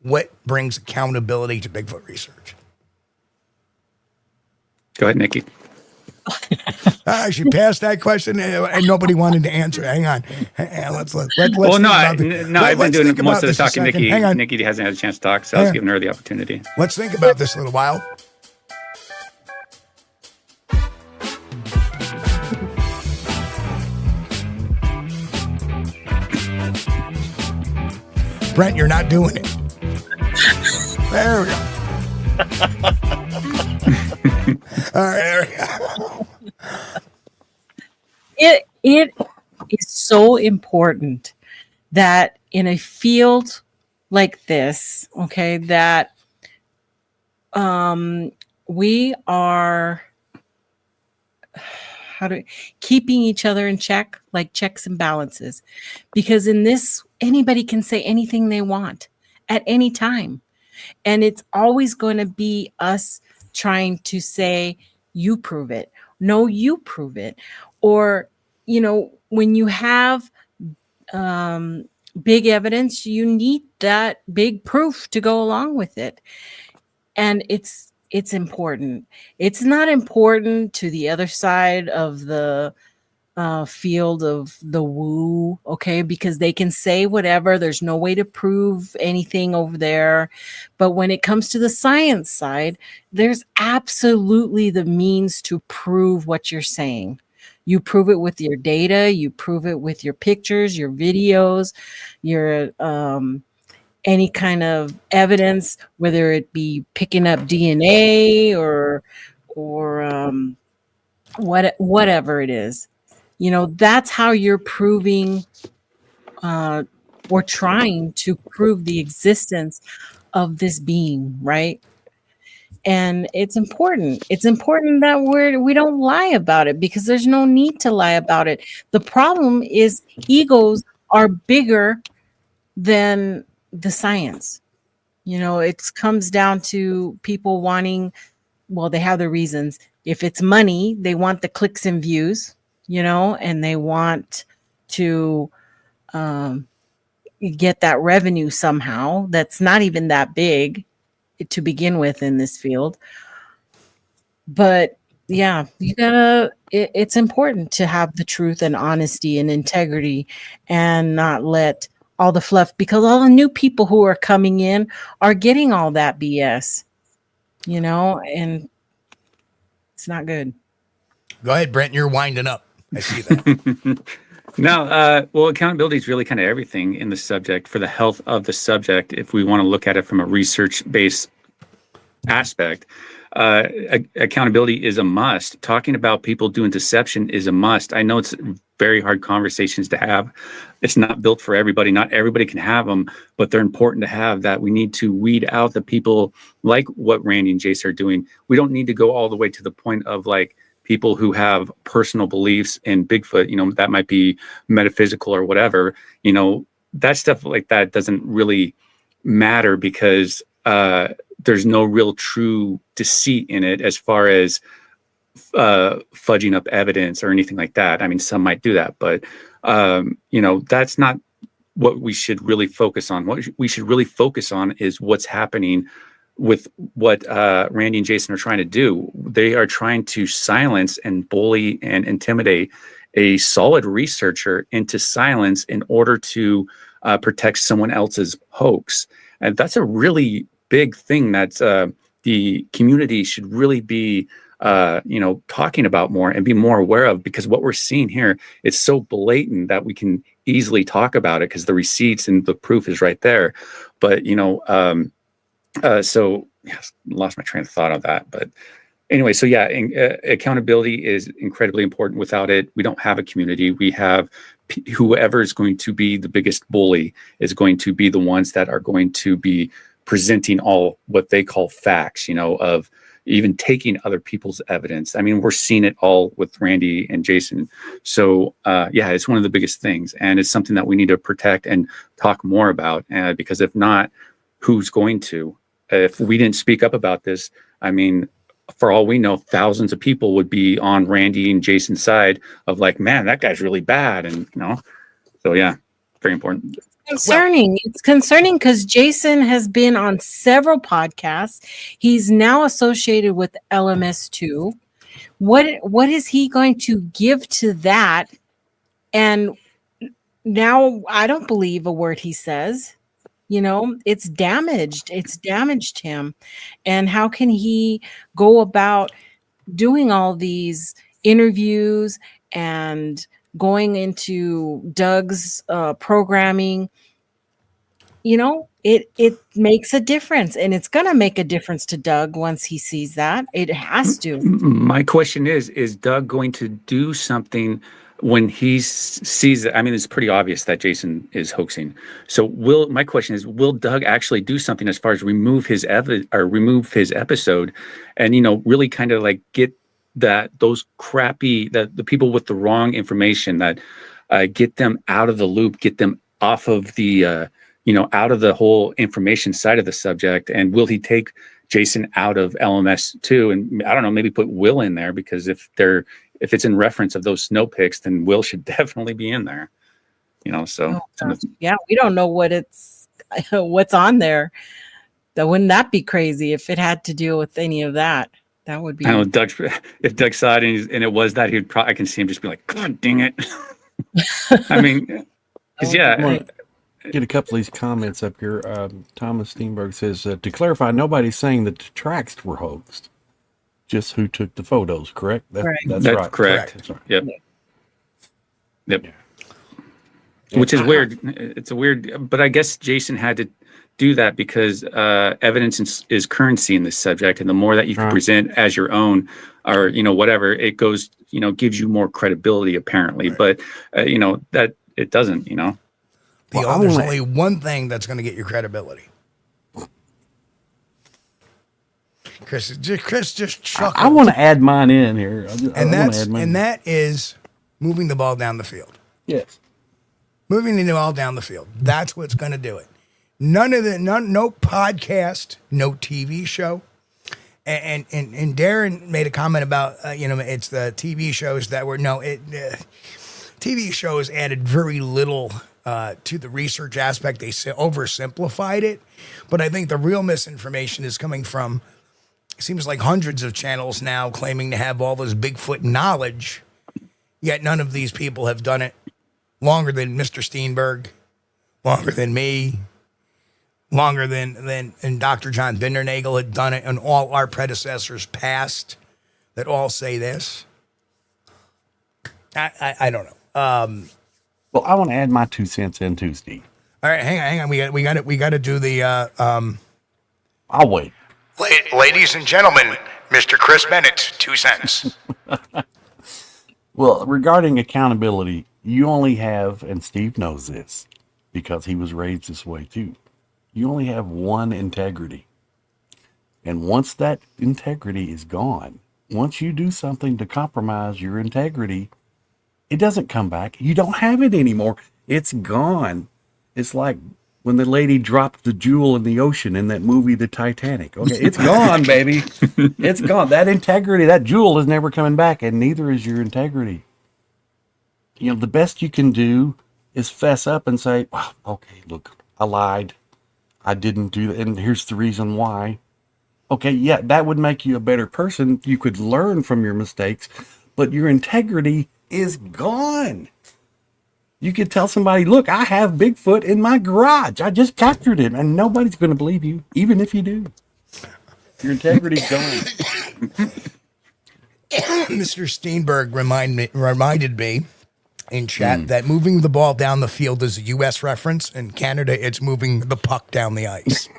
What brings accountability to Bigfoot research? Go ahead, Nikki. I should pass that question, and nobody wanted to answer. Hang on. Let's I've been doing most of the talking. Nikki hasn't had a chance to talk, so I was giving her the opportunity. Let's think about this a little while. Brent, you're not doing it. There we go. All right, there we go. It is so important that in a field like this, okay, that we are keeping each other in check, like checks and balances, because in this anybody can say anything they want at any time, and it's always going to be us trying to say, you prove it, no, you prove it, or when you have big evidence, you need that big proof to go along with it. And it's important. It's not important to the other side of the field of the woo, okay, because they can say whatever. There's no way to prove anything over there. But when it comes to the science side, there's absolutely the means to prove what you're saying. You prove it with your data, you prove it with your pictures, your videos, your any kind of evidence, whether it be picking up DNA or whatever it is. That's how you're proving or trying to prove the existence of this being, right? And it's important. It's important that we don't lie about it, because there's no need to lie about it. The problem is egos are bigger than the science. It comes down to people wanting, well, they have their reasons. If it's money, they want the clicks and views, and they want to get that revenue somehow. That's not even that big to begin with in this field. But yeah, it's important to have the truth and honesty and integrity, and not let all the fluff, because all the new people who are coming in are getting all that BS, and it's not good. Go ahead, Brent. You're winding up. I see that. No, well, accountability is really kind of everything in the subject for the health of the subject. If we want to look at it from a research-based aspect, accountability is a must. Talking about people doing deception is a must. I know it's very hard conversations to have. It's not built for everybody. Not everybody can have them, but they're important to have. That we need to weed out the people like what Randy and Jace are doing. We don't need to go all the way to the point of like people who have personal beliefs in Bigfoot, that might be metaphysical or whatever, that stuff like that doesn't really matter, because there's no real true deceit in it as far as fudging up evidence or anything like that. I mean, some might do that, but that's not what we should really focus on. What we should really focus on is what's happening with what Randy and Jason are trying to do. They are trying to silence and bully and intimidate a solid researcher into silence in order to protect someone else's hoax. And that's a really big thing that the community should really be talking about more and be more aware of, because what we're seeing here is so blatant that we can easily talk about it because the receipts and the proof is right there. But so yes, lost my train of thought on that. But anyway, so yeah, accountability is incredibly important. Without it, we don't have a community. We have whoever is going to be the biggest bully is going to be the ones that are going to be presenting all what they call facts, of even taking other people's evidence. I mean, we're seeing it all with Randy and Jason. So yeah, it's one of the biggest things, and it's something that we need to protect and talk more about, because if not, who's going to? If we didn't speak up about this, I mean, for all we know, thousands of people would be on Randy and Jason's side of like, man, that guy's really bad. And so yeah, very important. Concerning. It's concerning because Jason has been on several podcasts. He's now associated with LMS2. What is he going to give to that? And now I don't believe a word he says. It's damaged. It's damaged him. And how can he go about doing all these interviews and going into Doug's programming? it makes a difference, and it's gonna make a difference to Doug once he sees that. It has to. My question is Doug going to do something when he sees it? I mean, it's pretty obvious that Jason is hoaxing. So my question is, will Doug actually do something as far as remove his episode and, really kind of like get those crappy, the people with the wrong information, that get them out of the loop, get them off of the, out of the whole information side of the subject? And will he take Jason out of LMS too? And I don't know, maybe put Will in there, because if it's in reference of those snow pics, then Will should definitely be in there. So yeah, we don't know what's on there. Wouldn't that be crazy if it had to deal with any of that? That would be. I don't know, if Doug saw it and it was that, I can see him just be like, God dang it. I mean, because get a couple of these comments up here. Thomas Steenberg says, to clarify, nobody's saying that the tracks were hoaxed, just who took the photos, correct? That's right. Correct. That's right. Yep. Yeah. Which is weird. It's a weird, but I guess Jason had to do that because evidence is currency in this subject, and the more that you can present as your own, or whatever, it goes, gives you more credibility apparently. Right. But that it doesn't. There's only one thing that's going to get your credibility. Chris just chuckled. I want to add mine in here. That is moving the ball down the field. Yes. Moving the ball down the field. That's what's going to do it. No podcast, no TV show. And Darren made a comment about, it's the TV shows that were, TV shows added very little to the research aspect. They oversimplified it. But I think the real misinformation is coming from, it seems like hundreds of channels now claiming to have all this Bigfoot knowledge, yet none of these people have done it longer than Mr. Steenberg, longer than me, longer than Dr. John Bindernagel had done it, and all our predecessors past that all say this. I don't know. Well, I want to add my 2 cents in too, Steve. All right, hang on. We got to do the. I'll wait. Ladies and gentlemen, Mr. Chris Bennett, 2 cents. Well, regarding accountability, you only have, and Steve knows this because he was raised this way too, you only have one integrity. And once that integrity is gone, once you do something to compromise your integrity, it doesn't come back. You don't have it anymore. It's gone. It's like when the lady dropped the jewel in the ocean in that movie, The Titanic. Okay, it's gone, baby. It's gone. That integrity, that jewel is never coming back, and neither is your integrity. The best you can do is fess up and say, well, okay, look, I lied. I didn't do that, and here's the reason why. Okay, yeah, that would make you a better person. You could learn from your mistakes, but your integrity is gone. You could tell somebody, look, I have Bigfoot in my garage. I just captured him, and nobody's going to believe you, even if you do. Your integrity's gone. Mr. Steenberg reminded me in chat that moving the ball down the field is a U.S. reference. In Canada, it's moving the puck down the ice.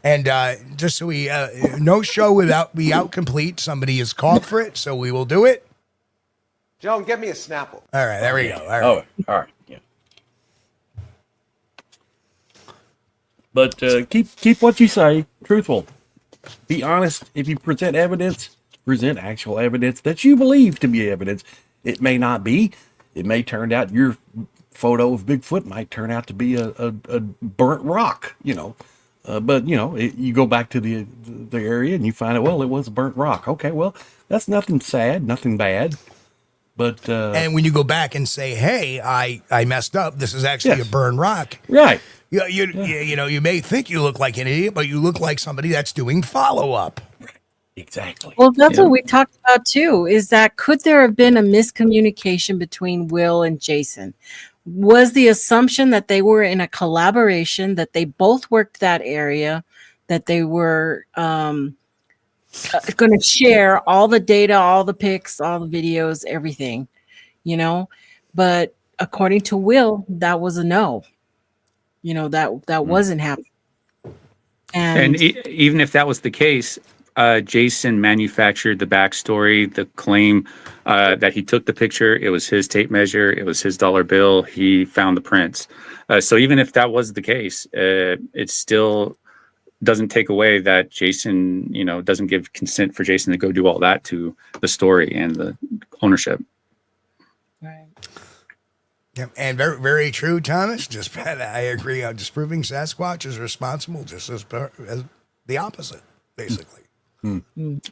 And just so we, no show without be out complete. Somebody has called for it, so we will do it. Joan, get me a Snapple. All right, there we go. All right. Oh, all right. Yeah. But keep what you say truthful. Be honest. If you present evidence, present actual evidence that you believe to be evidence. It may not be. It may turn out your photo of Bigfoot might turn out to be a burnt rock, but you go back to the area and you find out, well, it was a burnt rock. Okay, well, that's nothing sad, nothing bad. But and when you go back and say, hey, I messed up, this is actually a burned rock. Right. You may think you look like an idiot, but you look like somebody that's doing follow-up. Exactly. Well, that's what we talked about too, is that could there have been a miscommunication between Will and Jason? Was the assumption that they were in a collaboration, that they both worked that area, that they were going to share all the data, all the pics, all the videos, everything, But according to Will, that was a no. You know, that wasn't happening. And even if that was the case, Jason manufactured the backstory, the claim that he took the picture. It was his tape measure. It was his dollar bill. He found the prints. So even if that was the case, it still doesn't take away that Jason, doesn't give consent for Jason to go do all that to the story and the ownership. Right. Yep, and very, very true, Thomas. I agree on disproving Sasquatch is responsible just as the opposite, basically.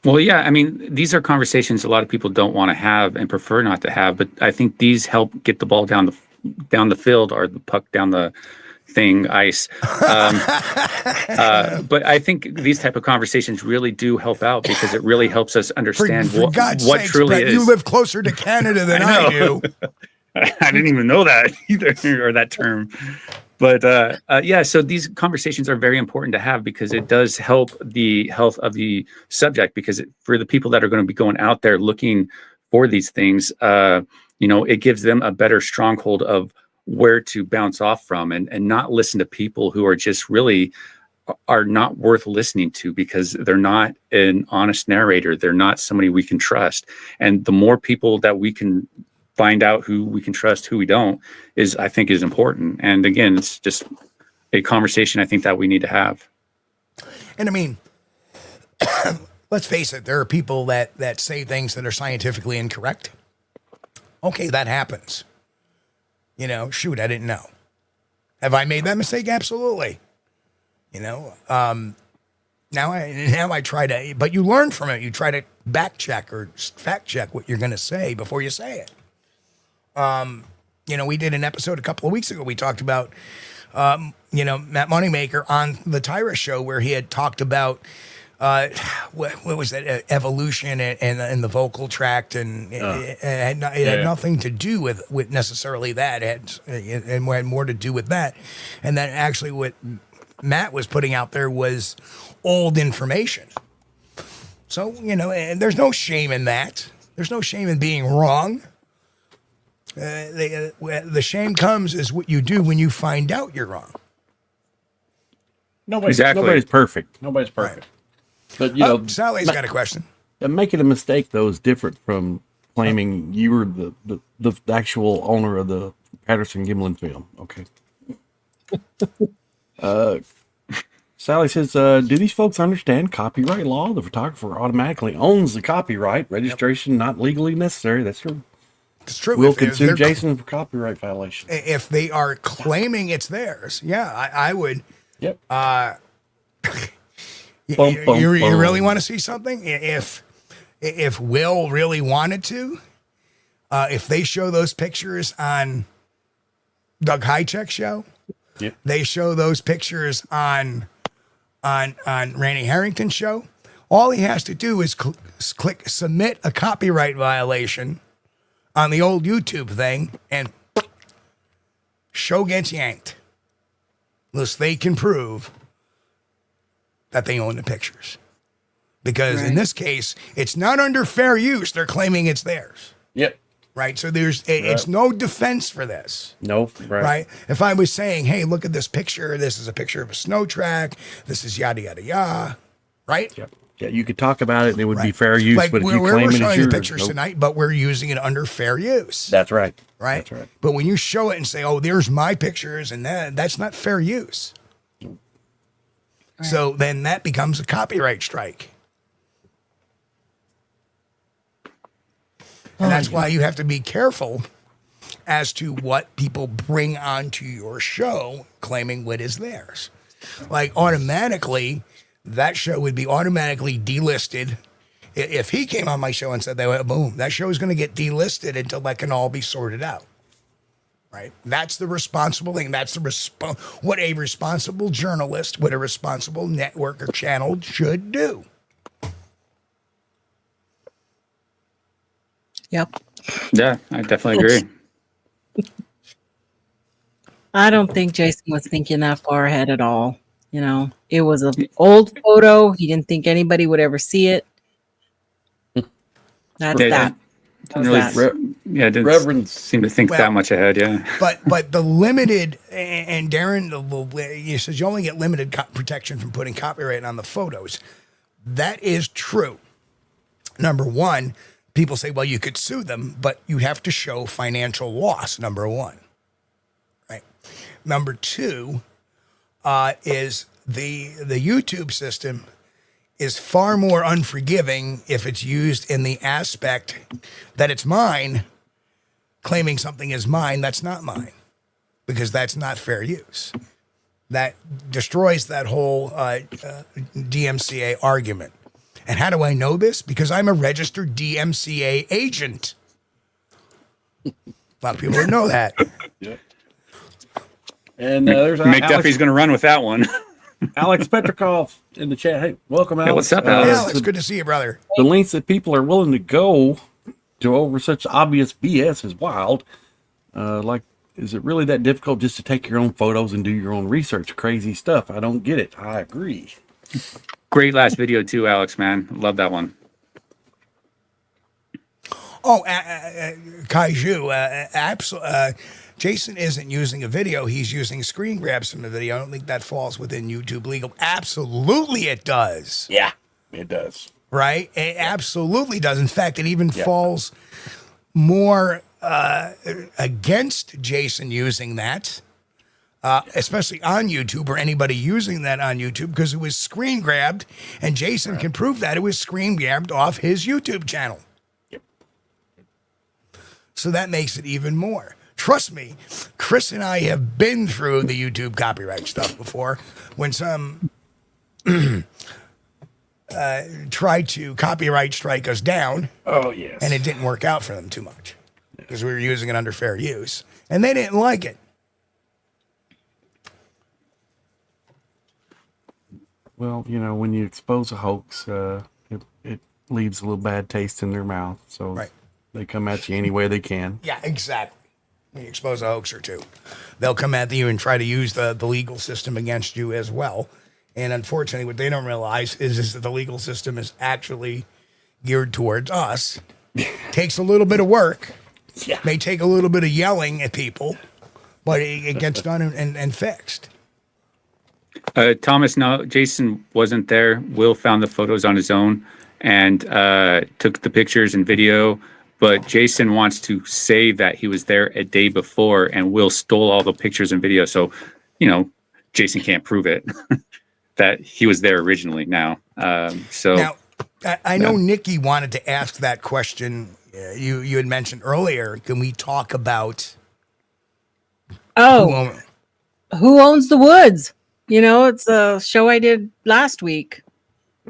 Well, yeah, I mean, these are conversations a lot of people don't want to have and prefer not to have, but I think these help get the ball down the field, or the puck down the ice. But I think these type of conversations really do help out, because it really helps us understand for God's what sakes, truly Brett, is. You live closer to Canada than I do. I didn't even know that either, or that term. But yeah, so these conversations are very important to have, because it does help the health of the subject. Because for the people that are going to be going out there looking for these things, it gives them a better stronghold of where to bounce off from, and not listen to people who are just really are not worth listening to, because they're not an honest narrator. They're not somebody we can trust. And the more people that we can find out who we can trust, who we don't, I think is important. And again, it's just a conversation I think that we need to have. And I mean, let's face it, there are people that say things that are scientifically incorrect. Okay, that happens. Shoot, I didn't know. Have I made that mistake? Absolutely. Now I try to, but you learn from it. You try to back check or fact check what you're going to say before you say it. We did an episode a couple of weeks ago. We talked about, Matt Moneymaker on the Tyra show, where he had talked about, what was that, evolution and the vocal tract, and it had nothing to do with necessarily that. It had more to do with that. And then actually what Matt was putting out there was old information. So, and there's no shame in that. There's no shame in being wrong. The shame comes is what you do when you find out you're wrong. Nobody's perfect. Nobody's perfect. Right. But Sally's got a question. Making a mistake though is different from claiming you were the actual owner of the Patterson Gimlin film. Okay. Sally says, do these folks understand copyright law? The photographer automatically owns the copyright. Registration not legally necessary. That's true. It's true. We'll sue Jason for copyright violation. If they are claiming it's theirs, yeah, I would. Yep. You really want to see something? If Will really wanted to, if they show those pictures on Doug Highcheck's show, yep. They show those pictures on Randy Harrington's show, all he has to do is click submit a copyright violation on the old YouTube thing, and show gets yanked. Unless they can prove that they own the pictures. Because in this case, it's not under fair use. They're claiming it's theirs. Yep. Right? So it's no defense for this. No. Right? If I was saying, hey, look at this picture. This is a picture of a snow track. This is yada, yada, yada. Right? Yep. Yeah, you could talk about it and it would be fair use, but if you claim we're it showing as yours, the pictures tonight, but we're using it under fair use. That's right. Right? That's right. But when you show it and say, oh, there's my pictures, and that's not fair use. Right. So then that becomes a copyright strike. And that's why you have to be careful as to what people bring onto your show claiming what is theirs. Like automatically, that show would be automatically delisted. If he came on my show and said that, boom, that show is going to get delisted until that can all be sorted out. Right? That's the responsible thing. That's what a responsible journalist, what a responsible network or channel should do. Yep. Yeah, I definitely agree. I don't think Jason was thinking that far ahead at all. It was an old photo. He didn't think anybody would ever see it. That's that. Didn't really, that? didn't Reverends. seem to think Well, that much ahead. Yeah. But the limited, and Darren, he says you only get limited protection from putting copyright on the photos. That is true. Number one, people say, well, you could sue them, but you have to show financial loss, number one. Right. Number two is the YouTube system is far more unforgiving if it's used in the aspect that it's mine, claiming something is mine that's not mine, because that's not fair use. That destroys that whole DMCA argument. And how do I know this? Because I'm a registered DMCA agent. A lot of people don't know that. Yep. And there's McDuffie's going to run with that one. Alex Petrikov in the chat. Hey, welcome, Alex. Hey, what's up, Hey, Alex? Alex, good to see you, brother. The lengths that people are willing to go to over such obvious BS is wild. Is it really that difficult just to take your own photos and do your own research? Crazy stuff. I don't get it. I agree. Great last video too, Alex, man. Love that one. Oh, Kaiju, Jason isn't using a video. He's using screen grabs from the video. I don't think that falls within YouTube legal. Absolutely it does. Yeah, it does. Right? It absolutely does. In fact, it even falls more against Jason using that, especially on YouTube or anybody using that on YouTube, because it was screen grabbed, and Jason can prove that it was screen grabbed off his YouTube channel. Yep. So that makes it even more. Trust me, Chris and I have been through the YouTube copyright stuff before when some tried to copyright strike us down. Oh, yes. And it didn't work out for them too much because we were using it under fair use, and they didn't like it. Well, when you expose a hoax, it leaves a little bad taste in their mouth. So they come at you any way they can. Yeah, exactly. When you expose a hoax or two, they'll come at you and try to use the legal system against you as well. And unfortunately, what they don't realize is that the legal system is actually geared towards us. Takes a little bit of work. Yeah. May take a little bit of yelling at people, but it gets done and fixed. Thomas, no, Jason wasn't there. Will found the photos on his own and took the pictures and video. But Jason wants to say that he was there a day before, and Will stole all the pictures and video. So, Jason can't prove it that he was there originally. Now, I know Nikki wanted to ask that question. You had mentioned earlier. Can we talk about? Who owns the woods? It's a show I did last week,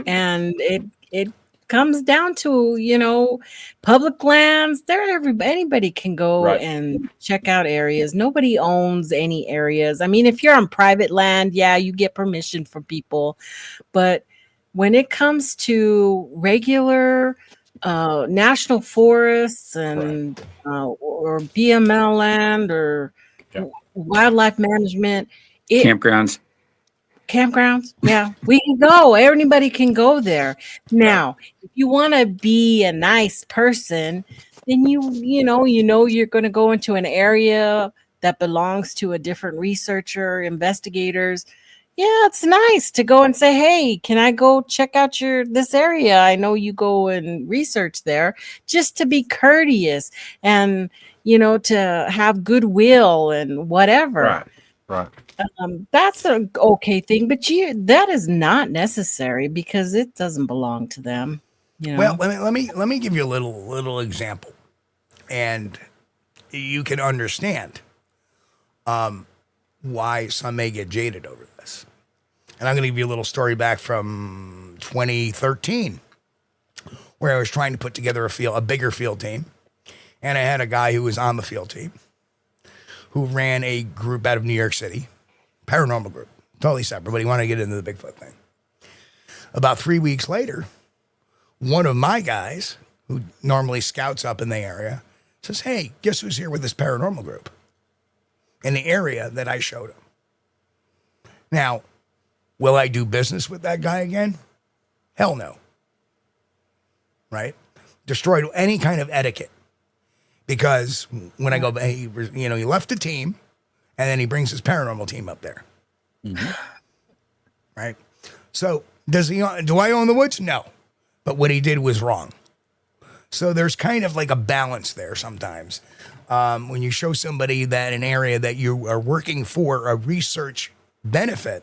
and it comes down to public lands. Anybody can go and check out areas. Nobody owns any areas. I mean, if you're on private land, you get permission from people, but when it comes to regular national forests and or BML land or wildlife management, campgrounds, we can go. Everybody can go there. Now, if you want to be a nice person, then you know you're going to go into an area that belongs to a different researcher, investigators. Yeah, it's nice to go and say, hey, can I go check out this area? I know you go and research there, just to be courteous and to have goodwill and whatever. Right. That's an okay thing, but that is not necessary because it doesn't belong to them. Well, let me give you a little example, and you can understand why some may get jaded over this. And I'm going to give you a little story back from 2013, where I was trying to put together a bigger field team, and I had a guy who was on the field team who ran a group out of New York City. Paranormal group, totally separate, but he wanted to get into the Bigfoot thing. About 3 weeks later, one of my guys, who normally scouts up in the area, says, hey, guess who's here with this paranormal group? In the area that I showed him. Now, will I do business with that guy again? Hell no. Right? Destroyed any kind of etiquette because when I go, he left the team, and then he brings his paranormal team up there. Right. So do I own the woods? No, but what he did was wrong. So there's kind of like a balance there sometimes. When you show somebody that an area that you are working for a research benefit,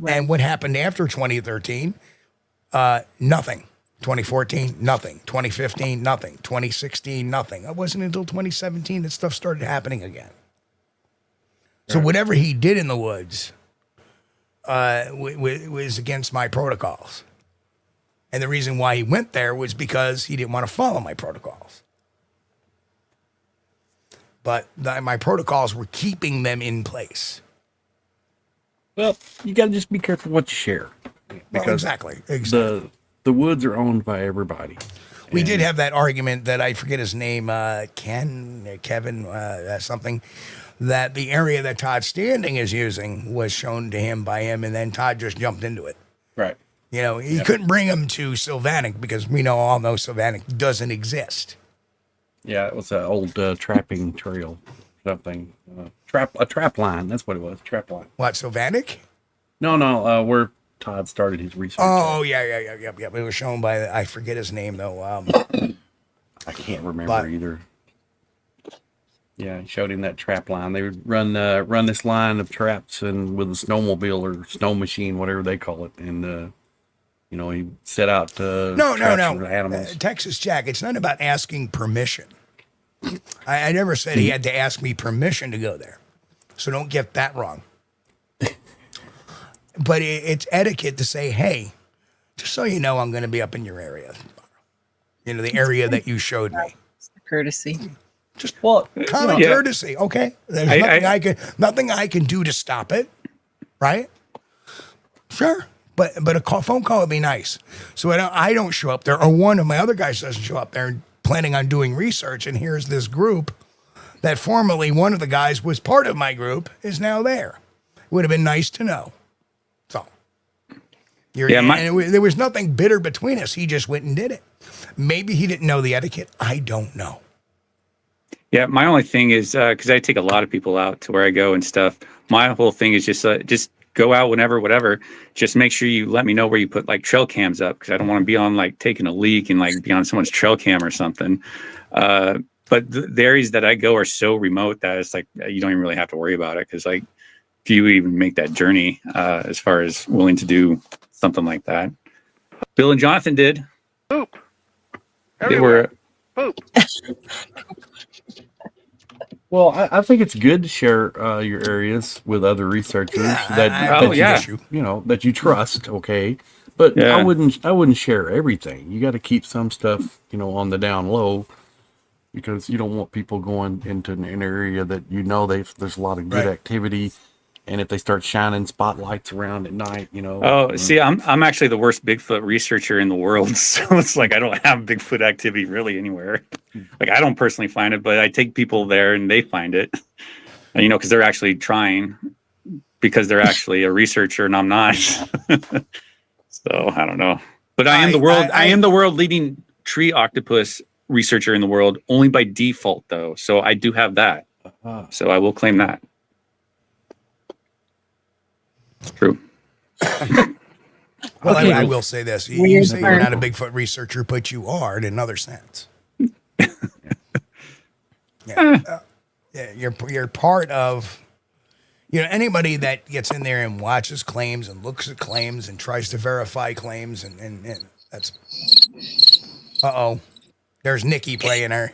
and what happened after 2013, nothing. 2014, nothing. 2015, nothing. 2016, nothing. It wasn't until 2017 that stuff started happening again. So whatever he did in the woods was against my protocols. And the reason why he went there was because he didn't want to follow my protocols. But my protocols were keeping them in place. Well, you got to just be careful what you share. Because exactly. The woods are owned by everybody. We did have that argument that I forget his name, Kevin, something, that the area that Todd Standing is using was shown to him by him, and then Todd just jumped into it. Right. He couldn't bring him to Sylvanic because we all know Sylvanic doesn't exist. Yeah, it was an old trapping trail, something. A trap line. That's what it was. Trap line. What, Sylvanic? No. Where Todd started his research. Oh, yeah. It was shown by, I forget his name, though. I can't remember either. Yeah, he showed him that trap line. They would run this line of traps and with a snowmobile or snow machine, whatever they call it. And, he set out traps for animals. Texas Jack, it's not about asking permission. I never said he had to ask me permission to go there. So don't get that wrong. But it's etiquette to say, hey, just so you know, I'm going to be up in your area. The area that you showed me. Courtesy. Just common courtesy. Okay. There's nothing I can do to stop it. Right? Sure. But a phone call would be nice. So I don't show up there, or one of my other guys doesn't show up there planning on doing research. And here's this group that formerly one of the guys was part of my group is now there. Would have been nice to know. So there was nothing bitter between us. He just went and did it. Maybe he didn't know the etiquette. I don't know. Yeah, my only thing is because I take a lot of people out to where I go and stuff. My whole thing is just go out whenever, whatever. Just make sure you let me know where you put like trail cams up, because I don't want to be on like taking a leak and like be on someone's trail cam or something. But the areas that I go are so remote that it's like you don't even really have to worry about it, because like if you even make that journey as far as willing to do something like that. Bill and Jonathan did. Poop. They were poop. Well, I think it's good to share your areas with other researchers that you trust. Okay, but I wouldn't share everything. You got to keep some stuff, on the down low, because you don't want people going into an area that there's a lot of good activity. And if they start shining spotlights around at night, see, I'm actually the worst Bigfoot researcher in the world. So it's like I don't have Bigfoot activity really anywhere. Like I don't personally find it, but I take people there and they find it. And, because they're actually trying, because they're actually a researcher and I'm not. So I don't know. But I am the world leading tree octopus researcher in the world, only by default though. So I do have that. So I will claim that. True. Well, I will say this. You say you're not a Bigfoot researcher, but you are in another sense. You're part of, anybody that gets in there and watches claims and looks at claims and tries to verify claims and that's, there's Nikki playing her.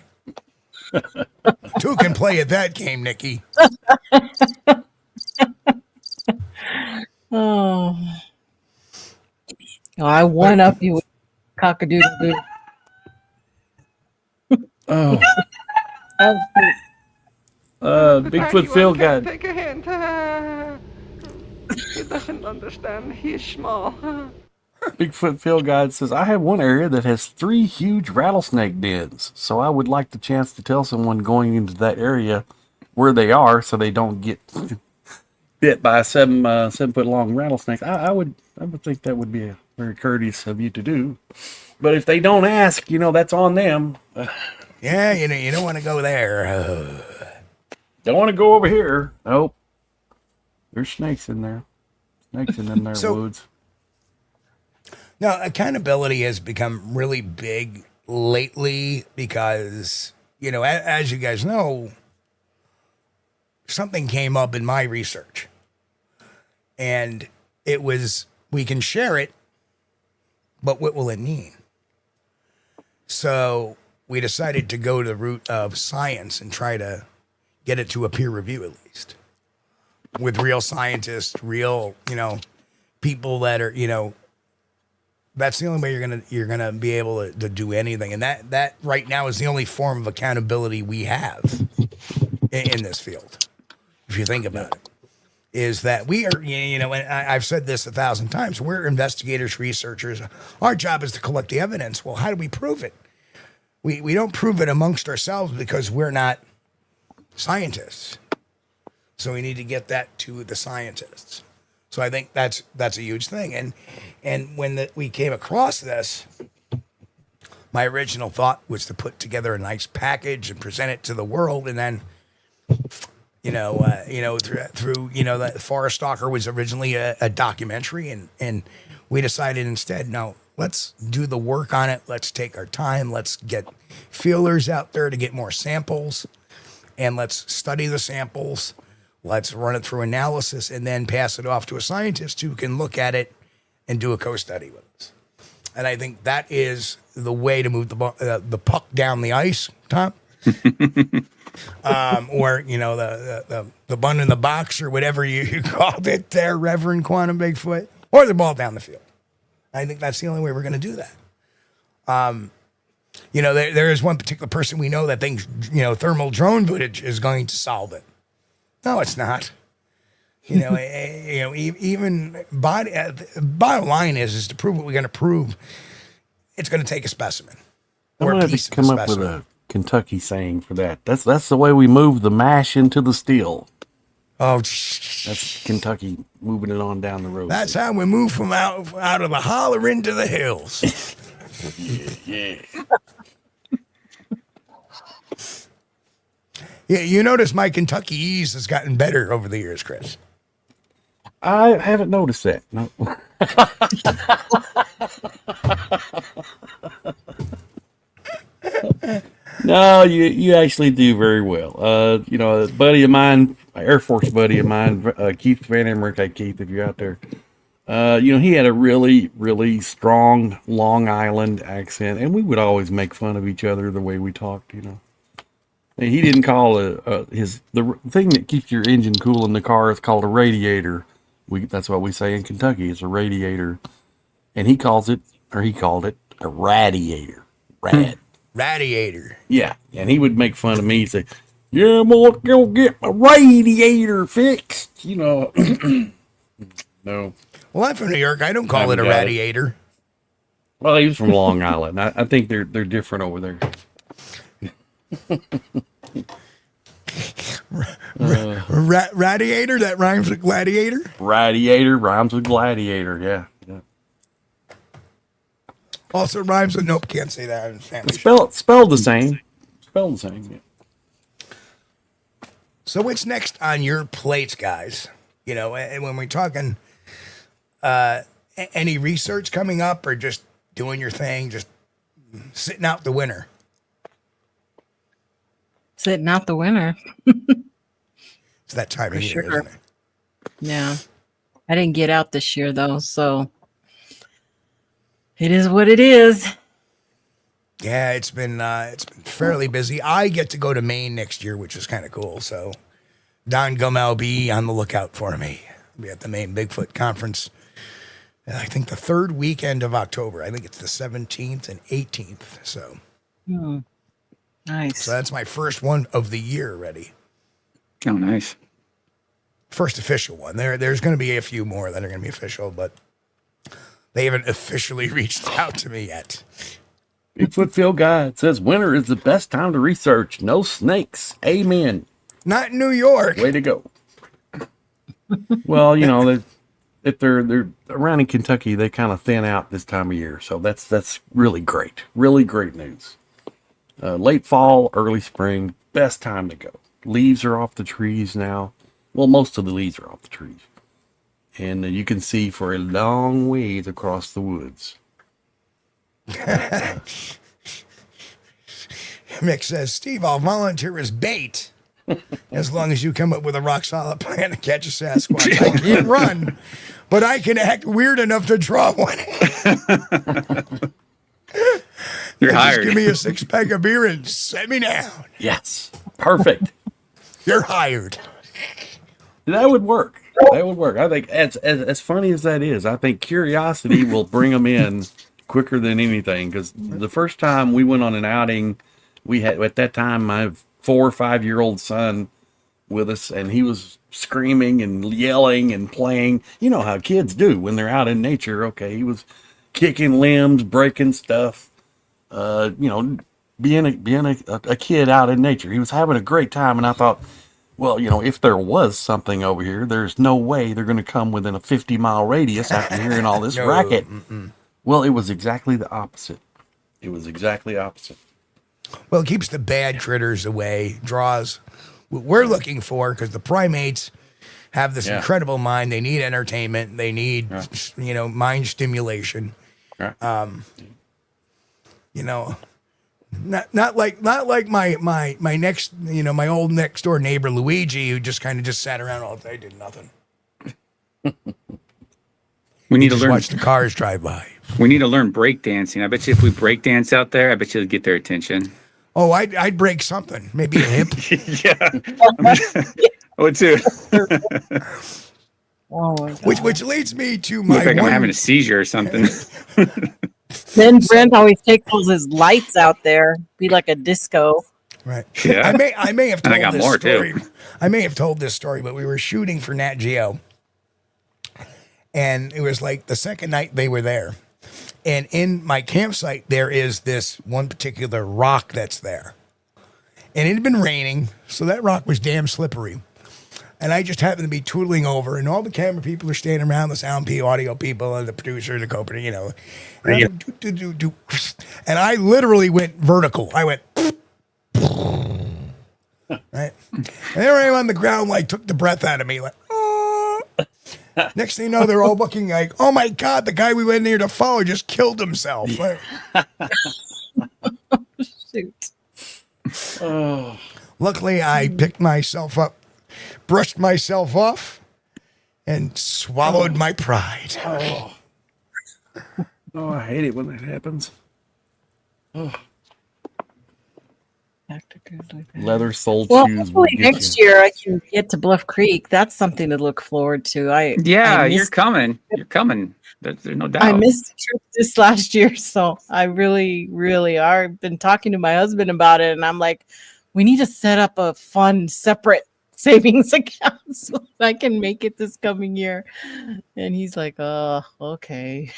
Two can play at that game, Nikki. I one up you with cock-a-doodle-doo. Bigfoot Phil got. Take a hint. He doesn't understand. He's small. Bigfoot Phil Guide says, I have one area that has 3 huge rattlesnake dens, so I would like the chance to tell someone going into that area where they are so they don't get bit by a 7-foot long rattlesnake. I would think that would be very courteous of you to do. But if they don't ask, that's on them. Yeah, you don't want to go there. Don't want to go over here. Nope. There's snakes in there. Snakes in them there woods. Now, accountability has become really big lately because, as you guys know, something came up in my research. And it was, we can share it, but what will it mean? So we decided to go the route of science and try to get it to a peer review at least. With real scientists, real, people that are, that's the only way you're gonna be able to do anything. And that right now is the only form of accountability we have in this field. If you think about it, is that we are, and I've said this 1,000 times, we're investigators, researchers. Our job is to collect the evidence. Well, how do we prove it? We don't prove it amongst ourselves because we're not scientists. So we need to get that to the scientists. So I think that's a huge thing. And when we came across this, my original thought was to put together a nice package and present it to the world, and then through the Forest Stalker was originally a documentary, and we decided instead, no, let's do the work on it. Let's take our time. Let's get feelers out there to get more samples, and let's study the samples. Let's run it through analysis and then pass it off to a scientist who can look at it and do a co-study with us. And I think that is the way to move the puck down the ice, Tom. Or the bun in the box, or whatever you called it there, Reverend Quantum Bigfoot, or the ball down the field. I think that's the only way we're going to do that. There is one particular person we know that thinks thermal drone footage is going to solve it. No, it's not. Even bottom line is to prove what we're going to prove. It's going to take a specimen. I'm going to have to come up with a Kentucky saying for that. That's the way we move the mash into the steel. Oh, that's Kentucky moving it on down the road. That's how we move from out of the holler into the hills. Yeah. Yeah, you notice my Kentucky ease has gotten better over the years, Chris. I haven't noticed that. No. No, you actually do very well. A buddy of mine, Air Force buddy of mine, Keith Van Emmerich. Hey, Keith, if you're out there, he had a really, really strong Long Island accent, and we would always make fun of each other the way we talked. And he didn't call the thing that keeps your engine cool in the car is called a radiator. That's what we say in Kentucky. It's a radiator, and he called it a radiator. Radiator. Yeah, and he would make fun of me. He'd say, "Yeah, I'm gonna go get my radiator fixed." No. Well, I'm from New York. I don't call it a radiator. Well, he was from Long Island. I think they're different over there. Radiator, that rhymes with gladiator. Radiator rhymes with gladiator. Yeah. Also rhymes with nope. Can't say that in family. Spelled the same. Spelled the same. Yeah. So what's next on your plates, guys? And when we're talking, any research coming up, or just doing your thing, just sitting out the winter. Sitting out the winter. It's that time of year, isn't it? Yeah. I didn't get out this year though, so it is what it is. Yeah, it's been fairly busy. I get to go to Maine next year, which is kind of cool. So Don Gomel, be on the lookout for me. I'll be at the Maine Bigfoot Conference. I think the third weekend of October. I think it's the 17th and 18th. So nice. So that's my first one of the year already. Oh, nice. First official one. There's going to be a few more that are going to be official, but they haven't officially reached out to me yet. Bigfoot Field Guide says winter is the best time to research. No snakes. Amen. Not in New York. Way to go. Well, if they're around in Kentucky, they kind of thin out this time of year. So that's really great. Really great news. Late fall, early spring, best time to go. Leaves are off the trees now. Well, most of the leaves are off the trees. And you can see for a long ways across the woods. Mick says, Steve, I'll volunteer as bait as long as you come up with a rock solid plan to catch a Sasquatch. I can't run, but I can act weird enough to draw one. You're Just hired. give me a 6-pack of beer and set me down. Yes. Perfect. You're hired. That would work. That would work. I think as funny as that is, I think curiosity will bring them in quicker than anything. Because the first time we went on an outing, we had at that time my 4 or 5 year old son with us, and he was screaming and yelling and playing. You know how kids do when they're out in nature. Okay, he was kicking limbs, breaking stuff. Being a kid out in nature, he was having a great time, and I thought, well, if there was something over here, there's no way they're going to come within a 50-mile radius after hearing all this racket. Well, it was exactly the opposite. It was exactly opposite. Well, it keeps the bad critters away, draws what we're looking for, because the primates have this incredible mind. They need entertainment. They need, mind stimulation. Right. Not like my next, my old next door neighbor Luigi, who just kind of just sat around all day, did nothing. We need to Just learn. watch the cars drive by. We need to learn break dancing. I bet you if we break dance out there, I bet you'll get their attention. Oh, I'd break something, maybe a hip. Yeah. What too? Oh my God. which leads me to my Look like I'm one- having a seizure or something. Then Brent always takes those his lights out there, be like a disco. Right. Yeah. I may have And told I got this more, story. too. I may have told this story, but we were shooting for NatGeo. And it was like the second night they were there. And in my campsite, there is this one particular rock that's there. And it had been raining, so that rock was damn slippery. And I just happened to be tootling over, and all the camera people are standing around, the sound people, audio people, and the producer, the co-producer, And, I'm like, do. And I literally went vertical. I went, right? And there I am on the ground, like, took the breath out of me, like, oh. Next thing you know, they're all looking like, oh my God, the guy we went in here to follow just killed himself. Like, Shoot. luckily, I picked myself up, brushed myself off, and swallowed my pride. Oh, I hate it when that happens. Leather soled Well, shoes. will hopefully get next you. year I can get to Bluff Creek. That's something to look forward to. Yeah, I you're missed, coming. You're coming. There's no doubt. I missed the trip this last year, so I really, really are. Been talking to my husband about it, and I'm like, we need to set up a fun, separate savings account so I can make it this coming year. And he's like, "Oh, okay."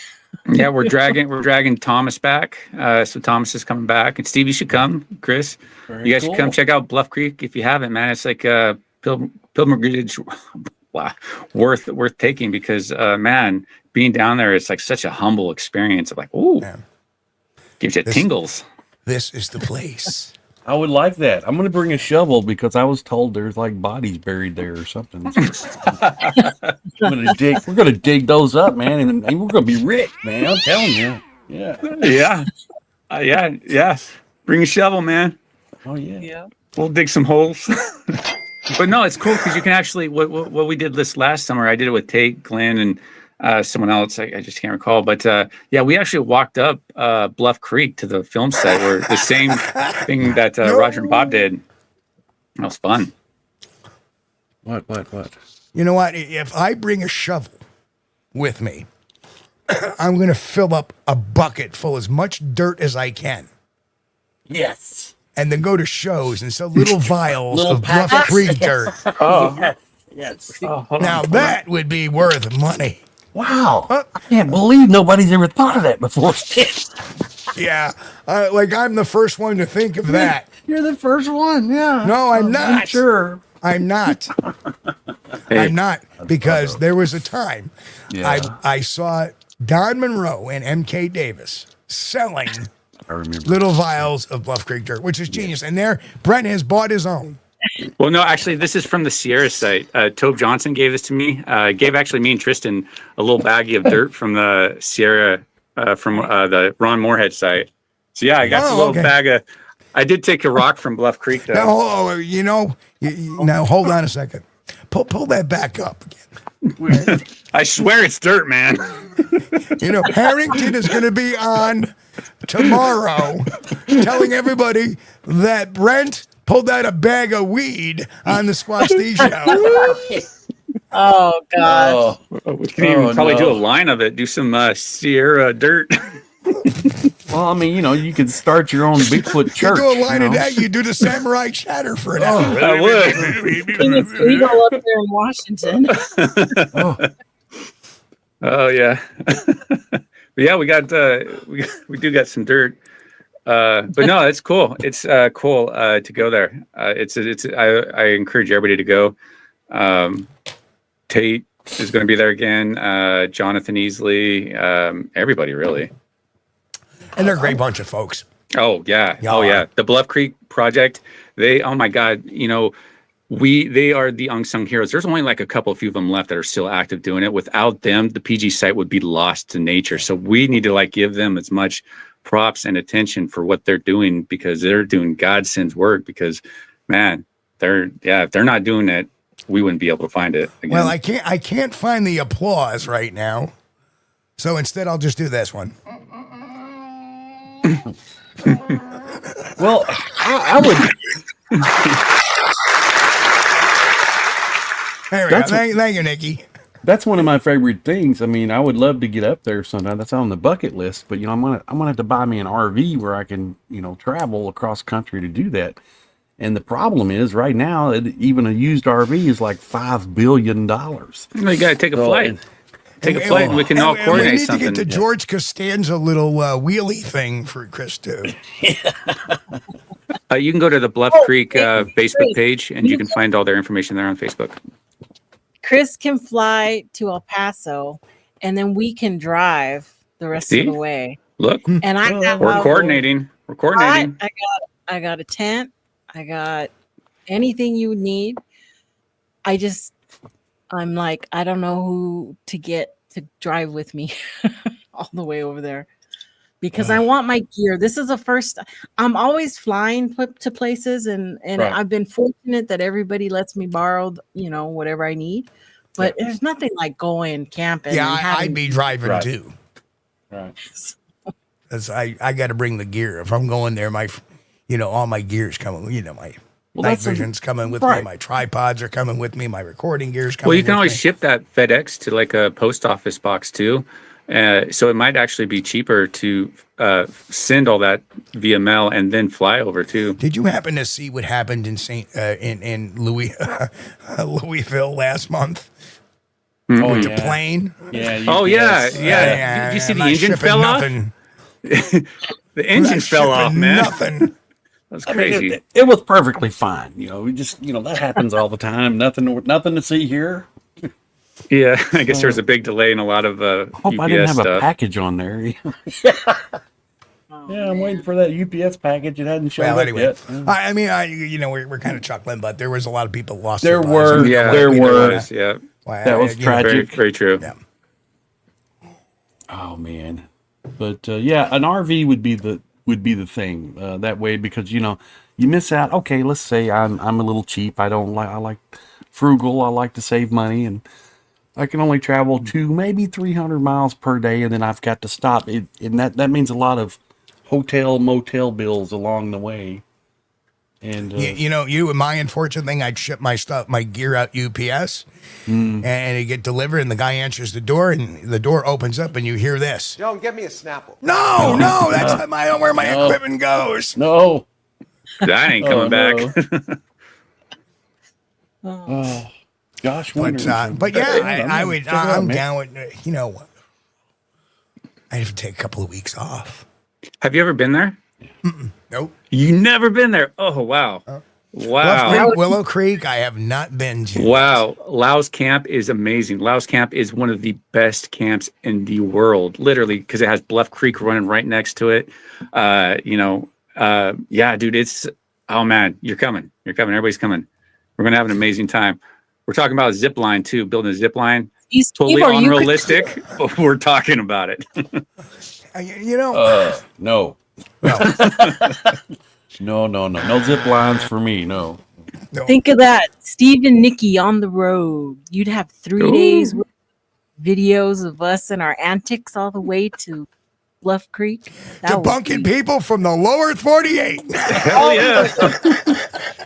Yeah, we're dragging Thomas back. So Thomas is coming back, and Steve, you should come. Chris, Very you guys should come cool. check out Bluff Creek if you haven't, man. It's like a pilgrimage, wow, worth taking because, man, being down there, it's like such a humble experience. Of like, ooh, Yeah. gives you tingles. This is the place. I would like that. I'm going to bring a shovel because I was told there's like bodies buried there or something. We're going to dig those up, man, and we're going to be rich, man. I'm telling you. Yeah. Yeah. Bring a shovel, man. Oh yeah. Yeah. We'll dig some holes. But no, it's cool because you can actually what we did this last summer. I did it with Tate, Glenn, and someone else. I just can't recall. But yeah, we actually walked up Bluff Creek to the film set where the same thing that Roger and Bob did. That was fun. What? You know what? If I bring a shovel with me, I'm going to fill up a bucket full as much dirt as I can. Yes. And then go to shows and sell little vials Little of Bluff packets. Creek dirt. Yes. Now that would be worth money. Wow. I can't believe nobody's ever thought of that before. Yeah. Like I'm the first one to think of that. You're the first one. Yeah. No, I'm not. Sure. I'm not. Hey. I'm not. Because there was a time Yeah. I saw Don Monroe and MK Davis selling I remember. Little vials of Bluff Creek dirt, which is genius. And there, Brent has bought his own. Well, no, actually, this is from the Sierra site. Tobe Johnson gave this to me. Gave actually me and Tristan a little baggie of dirt from the Sierra, from the Ron Moorhead site. So yeah, I got a little bag of. I did take a rock from Bluff Creek though. Now, now hold on a second. Pull that back up again. I swear it's dirt, man. Harrington is going to be on tomorrow telling everybody that Brent pulled out a bag of weed on the Squatch-D show. Oh, God. We can even probably do a line of it. Do some Sierra dirt. Well, I mean, you could start your own Bigfoot church. You do a line of that, you do the samurai chatter for an hour. I would. It's legal up there in Washington. Oh yeah. But yeah, we got we do got some dirt. But no, it's cool. It's cool to go there. I encourage everybody to go. Tate is going to be there again. Jonathan Easley, everybody really. And they're a great bunch of folks. Oh yeah. The Bluff Creek Project. Oh my God. They are the unsung heroes. There's only like a few of them left that are still active doing it. Without them, the PG site would be lost to nature. So we need to give them as much props and attention for what they're doing, because they're doing Godsend's work. Because man, if they're not doing it, we wouldn't be able to find it again. Well, I can't find the applause right now. So instead I'll just do this one. Well, I would. There we go. Thank you, Nikki. That's one of my favorite things. I mean, I would love to get up there sometime. That's on the bucket list. But I'm gonna have to buy me an RV where I can travel across country to do that. And the problem is, right now, even a used RV is like $5 billion. Well, you got to take a flight. Take a flight, and we can all coordinate we need something. to get the George Costanza little wheelie thing for Chris too. You can go to the Bluff Creek Facebook page, and you can find all their information there on Facebook. Chris can fly to El Paso, and then we can drive the rest of the way. Look, and we're coordinating. We're coordinating. I got a tent. I got anything you would need. I'm like, I don't know who to get to drive with me all the way over there, because I want my gear. This is the first. I'm always flying to places, and I've been fortunate that everybody lets me borrow, whatever I need. But there's nothing like going camping. Yeah, I'd be driving too. Right. Because I got to bring the gear. If I'm going there, all my gear's coming. My night vision's coming with me. My tripods are coming with me. My recording gear's coming. Well, you can always ship that FedEx to like a post office box too. So it might actually be cheaper to send all that via mail and then fly over too. Did you happen to see what happened in Louisville last month? With the plane? Yeah. Did you see the engine fell off? The engine fell off, man. Nothing. That's crazy. It was perfectly fine. That happens all the time. Nothing to see here. Yeah, I guess there's a big delay in a lot of hope UPS I didn't have stuff. a package on there. Yeah, I'm waiting for that UPS package. It hadn't shown up yet. We're kind of chuckling, but there was a lot of people lost. There their lives. were. There were. Yeah. That was tragic. Very, very true. Yeah. Oh man, but an RV would be the thing that way, because you miss out. Okay, let's say I'm a little cheap. I like frugal. I like to save money, and I can only travel 2, maybe 300 miles per day, and then I've got to stop. And that means a lot of hotel, motel bills along the way. And my unfortunate thing, I'd ship my gear out UPS, and it get delivered, and the guy answers the door, and the door opens up, and you hear this. Joan, get me a Snapple. No, that's not where my equipment goes. No, that ain't coming back. Oh, gosh, but yeah, I'm down with I have to take a couple of weeks off. Have you ever been there? Nope. You never been there? Oh wow. Wow. Bluff Creek, Willow Creek, I have not been to. Wow. Laos Camp is amazing. Laos Camp is one of the best camps in the world, literally, because it has Bluff Creek running right next to it. Yeah, dude, it's, oh man, you're coming. Everybody's coming. We're going to have an amazing time. We're talking about a zip line too, building a zip line. Totally unrealistic, but we're talking about it. No. No zip lines for me. No. Think of that, Steve and Nikki on the road. You'd have 3 days with videos of us and our antics all the way to Bluff Creek. Debunking people from the lower 48. Hell yeah.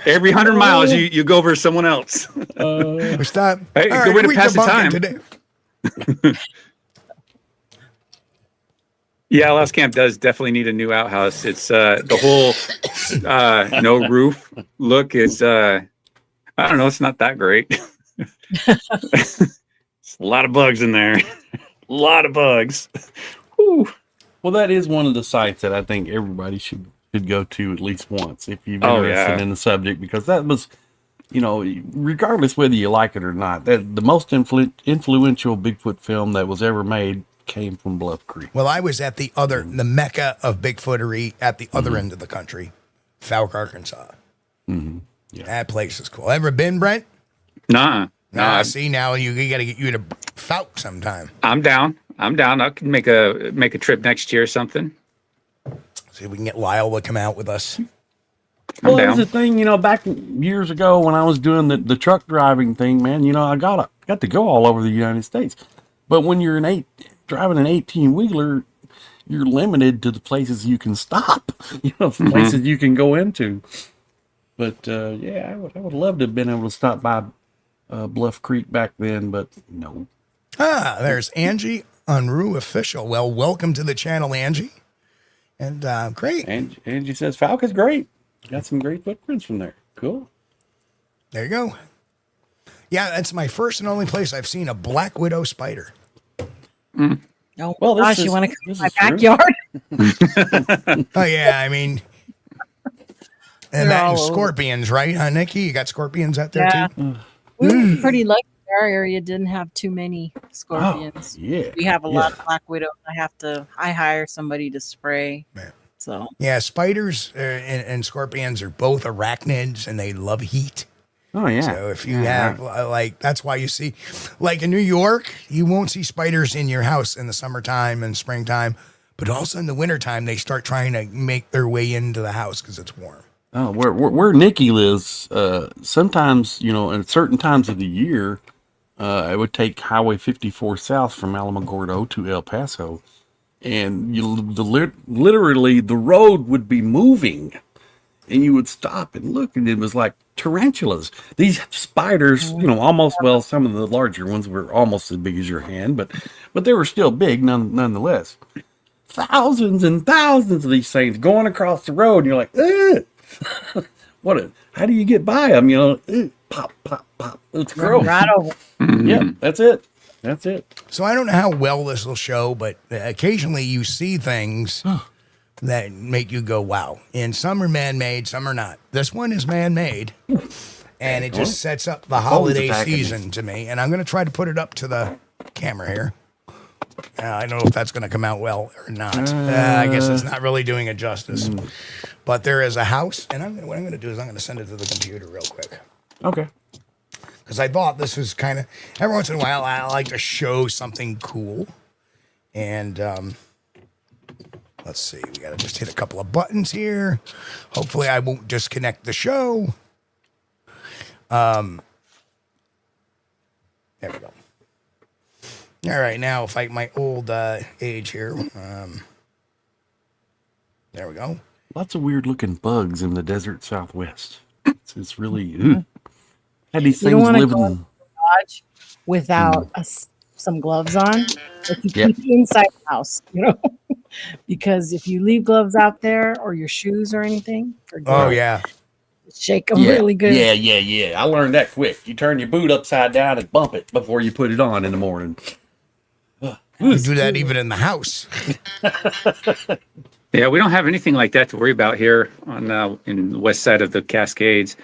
Every 100 miles, you go over someone else. Stop. Hey, good way to pass the time. Today. Yeah, Laos Camp does definitely need a new outhouse. It's the whole no roof look is I don't know, it's not that great. It's a lot of bugs in there. A lot of bugs. Whew. Well, that is one of the sites that I think everybody should go to at least once if you're interested in the subject, because that was, regardless whether you like it or not, that the most influential Bigfoot film that was ever made came from Bluff Creek. Well, I was at the mecca of Bigfootery at the other end of the country, Fouke, Arkansas. Mm-hmm. Yeah. That place is cool. Ever been, Brent? Nah. See, now you got to get you to Fouke sometime. I'm down. I can make a trip next year or something. See if we can get Lyle to come out with us. Well, that was the thing, back years ago when I was doing the truck driving thing, man, I got to go all over the United States. But when you're driving an 18-wheeler, you're limited to the places you can stop, places you can go into. But I would love to have been able to stop by Bluff Creek back then, but no. There's Angie Unruh Official. Well, welcome to the channel, Angie. And great. Angie says Fouke is great. Got some great footprints from there. Cool. There you go. Yeah, that's my first and only place I've seen a black widow spider. Oh, well, gosh, you want to come to my backyard? Oh, yeah, I mean, and that scorpions, right, huh, Nikki? You got scorpions out there, too? We were pretty lucky. Our area didn't have too many scorpions. Yeah. We have a lot of black widows. I hire somebody to spray. Yeah. So yeah, spiders and scorpions are both arachnids, and they love heat. Oh yeah. So if you have that's why you see, like in New York, you won't see spiders in your house in the summertime and springtime, but also in the wintertime they start trying to make their way into the house because it's warm. Oh, where Nikki lives, sometimes at certain times of the year, it would take Highway 54 south from Alamogordo to El Paso, and literally the road would be moving, and you would stop and look, and it was like tarantulas. These spiders, almost, well, some of the larger ones were almost as big as your hand, but they were still big nonetheless. Thousands and thousands of these things going across the road, and you're like, ugh. How do you get by them? Pop, pop, pop. It's gross. Right over. Yep, that's it. So I don't know how well this will show, but occasionally you see things that make you go, wow. And some are man-made, some are not. This one is man-made, and it just sets up the holiday season to me. And I'm going to try to put it up to the camera here. I don't know if that's going to come out well or not. I guess it's not really doing it justice. But there is a house, and what I'm going to do is I'm going to send it to the computer real quick. Okay. Because I thought this was kind of, every once in a while, I like to show something cool. And let's see, we got to just hit a couple of buttons here. Hopefully I won't disconnect the show. There we go. All right, now if my old age here. There we go. Lots of weird looking bugs in the desert Southwest. It's really had these things living in the garage without some gloves on. If you keep inside the house, because if you leave gloves out there or your shoes or anything, shake them really good. Yeah. I learned that quick. You turn your boot upside down and bump it before you put it on in the morning. You do that even in the house. Yeah, we don't have anything like that to worry about here on in the west side of the Cascades.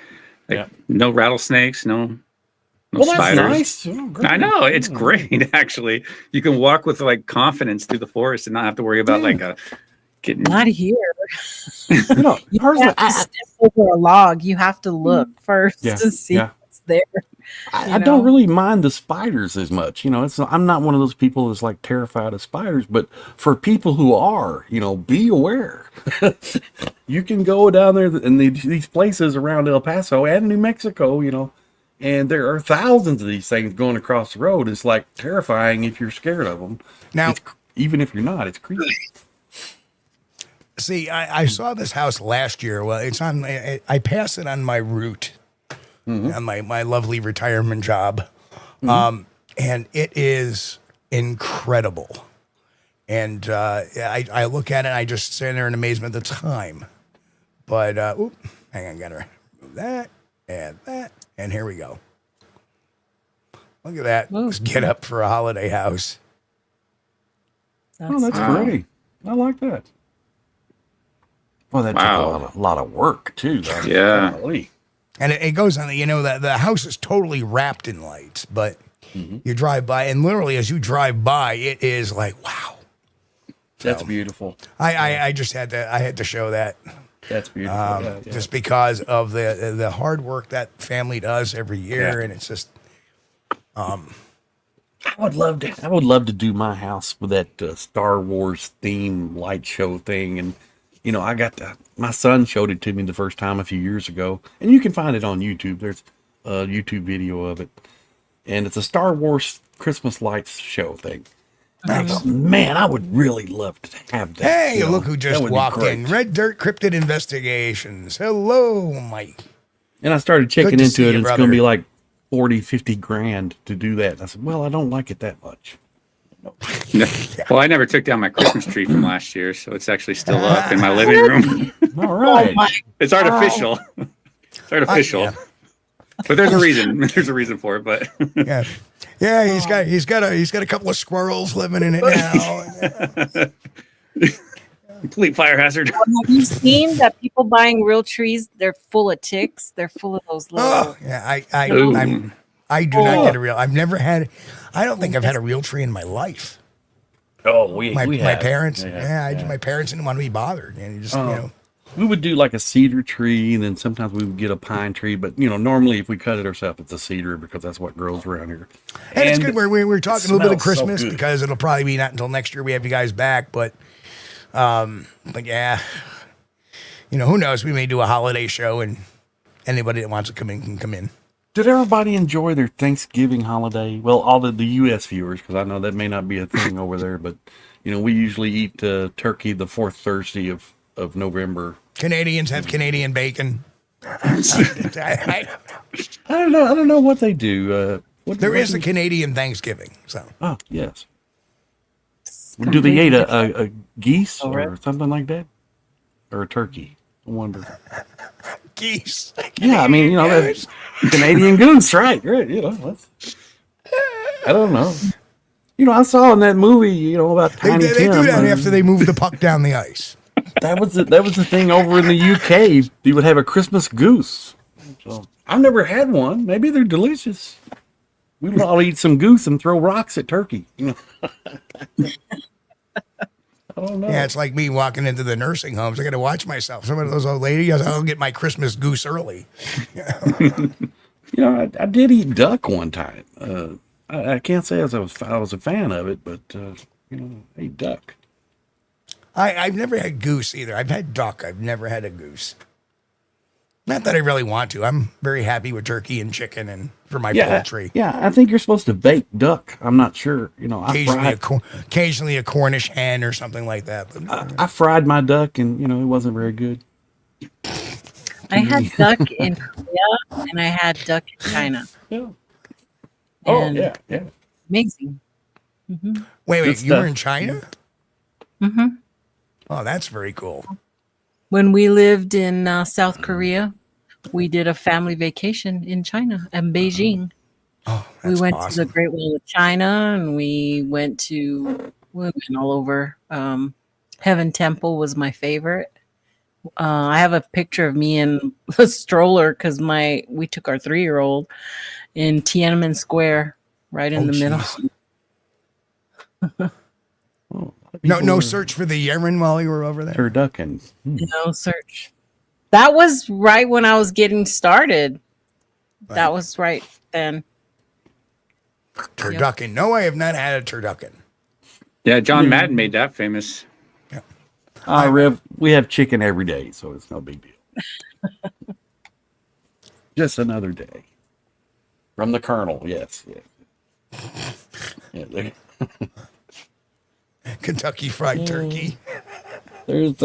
Like no rattlesnakes, no spiders. That's nice. Oh, great. I know, it's great actually. You can walk with like confidence through the forest and not have to worry about like getting. Not here. You have to step over a log. You have to look first to see what's there. I don't really mind the spiders as much. I'm not one of those people that's like terrified of spiders, but for people who are, be aware. You can go down there in these places around El Paso and New Mexico, and there are thousands of these things going across the road. It's like terrifying if you're scared of them. Now, even if you're not, it's creepy. See, I saw this house last year. Well, it's on. I pass it on my route, on my lovely retirement job, and it is incredible. And I look at it, and I just stand there in amazement at the time. But hang on, gotta move that and that, and here we go. Look at that! Let's get up for a holiday house. That's great. I like that. Well, that took a lot of work too. Yeah. And it goes on. The house is totally wrapped in lights, but you drive by, and literally as you drive by, it is like wow. That's beautiful. I just had to show that. That's beautiful. Just because of the hard work that family does every year, and it's just. I would love to do my house with that Star Wars theme light show thing, and my son showed it to me the first time a few years ago, and you can find it on YouTube. There's a YouTube video of it, and it's a Star Wars Christmas lights show thing. Nice. Man, I would really love to have that. Hey, look who just walked in. Red Dirt Cryptid Investigations. Hello, Mike. And I started checking into it, and it's going to be like 40, 50 grand to do that. And I said, well, I don't like it that much. No. Well, I never took down my Christmas tree from last year, so it's actually still up in my living room. All right. It's artificial. It's artificial. But there's a reason. There's a reason for it, but yeah, he's got a couple of squirrels living in it now. Complete fire hazard. Have you seen that people buying real trees? They're full of ticks. They're full of those little. Oh yeah, I do not get a real. I've never had. I don't think I've had a real tree in my life. Oh, my parents. My parents didn't want to be bothered, and just We would do like a cedar tree, and then sometimes we would get a pine tree. But normally if we cut it ourselves, it's a cedar because that's what grows around here. And it's good. We're talking a little bit of Christmas because it'll probably be not until next year we have you guys back. But yeah, who knows? We may do a holiday show, and anybody that wants to come in can come in. Did everybody enjoy their Thanksgiving holiday? Well, all the U.S. viewers, because I know that may not be a thing over there, but we usually eat turkey the fourth Thursday of November. Canadians have Canadian bacon. I don't know. I don't know what they do. There is a Canadian Thanksgiving. So. Oh yes. Do they eat a geese or something like that, or a turkey? I wonder. Geese. Yeah, I mean, that's Canadian goose, right? Let's. I don't know. I saw in that movie, about Tiny Tim. They do that after they move the puck down the ice. That was the thing over in the UK. You would have a Christmas goose. So I've never had one. Maybe they're delicious. We would all eat some goose and throw rocks at turkey. I don't know. Yeah, it's like me walking into the nursing homes. I got to watch myself. Some of those old ladies, I'll get my Christmas goose early. I did eat duck one time. I can't say I was a fan of it, but I ate duck. I've never had goose either. I've had duck. I've never had a goose. Not that I really want to. I'm very happy with turkey and chicken and for my poultry. Yeah, I think you're supposed to bake duck. I'm not sure. Occasionally a Cornish hen or something like that. But I fried my duck, and it wasn't very good. I had duck in Korea, and I had duck in China. Yeah. Yeah. Amazing. Mm-hmm. Wait, you were in China? Mm-hmm. Oh, that's very cool. When we lived in South Korea, we did a family vacation in China and Beijing. Oh, we went awesome. to the Great Wall of China, and we went all over Heaven Temple was my favorite. I have a picture of me in a stroller because we took our 3-year-old in Tiananmen Square, right in the middle. No search for the Yemen while you were over there? Turducken. No search. That was right when I was getting started. Right. That was right then. Turducken. Yep. No, I have not had a turducken. Yeah, John Madden made that famous. Yeah. Riv, we have chicken every day, so it's no big deal. Just another day. From the Colonel, yes. Yeah, Kentucky Fried Turkey. There's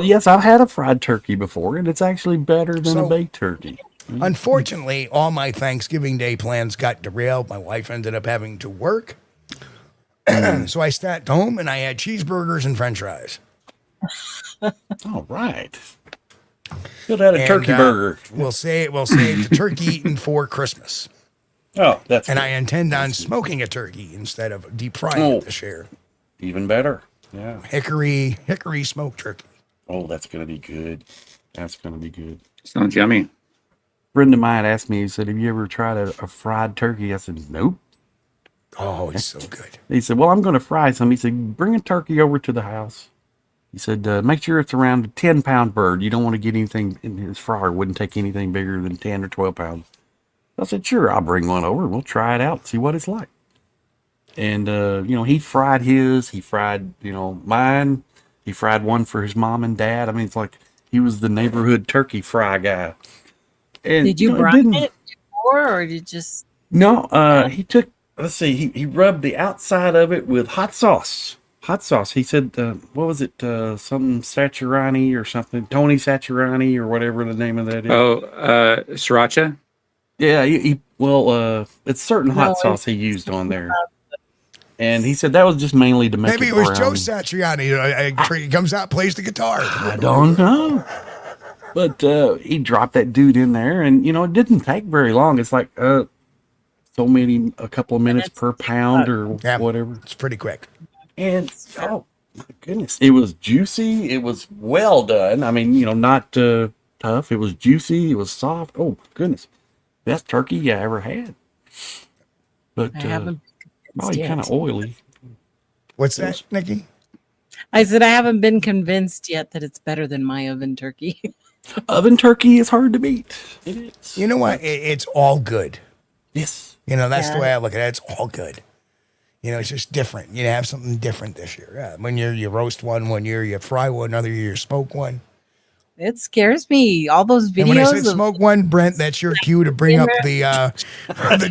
yes, I've had a fried turkey before, and it's actually better than a baked turkey. Unfortunately, all my Thanksgiving Day plans got derailed. My wife ended up having to work. So I sat home and I had cheeseburgers and French fries. All right. Could have had a turkey burger. We'll say the turkey eaten for Christmas. Oh, that's and good. I intend on smoking a turkey instead of deep frying it this year. Even better. Yeah. Hickory smoked turkey. Oh, that's gonna be good. That's gonna be good. Sounds yummy. A friend of mine asked me, he said, have you ever tried a fried turkey? I said, nope. Oh, it's so good. He said, well, I'm going to fry some. He said, bring a turkey over to the house. He said, make sure it's around a 10-pound bird. You don't want to get anything in his fryer. Wouldn't take anything bigger than 10 or 12 pounds. I said, sure, I'll bring one over and we'll try it out, see what it's like. And, he fried his. He fried, mine. He fried one for his mom and dad. I mean, it's like he was the neighborhood turkey fry guy. And, did you brine it before, or did you just... No, he took... Let's see. He rubbed the outside of it with hot sauce. Hot sauce. He said, what was it? Something Saturani or something. Tony Saturani or whatever the name of that is. Oh, sriracha? Yeah. It's certain hot sauce he used on there. And he said that was just mainly to make Maybe it was Joe Satriani. He comes out, plays the guitar. I don't know. But he dropped that dude in there, and, it didn't take very long. It's like... a couple of minutes per pound or whatever. It's pretty quick. And, oh, my goodness. It was juicy. It was well done. I mean, not tough. It was juicy. It was soft. Oh, goodness. Best turkey I ever had. But, probably kind of oily. What's that, Nikki? I said I haven't been convinced yet that it's better than my oven turkey. Oven turkey is hard to beat. It is. You know what? It's all good. Yes. That's the way I look at it. It's all good. It's just different. You have something different this year. Yeah. One year you roast one year you fry one, another year you smoke one. It scares me. All those videos. And when I said smoke one, Brent, that's your cue to bring up the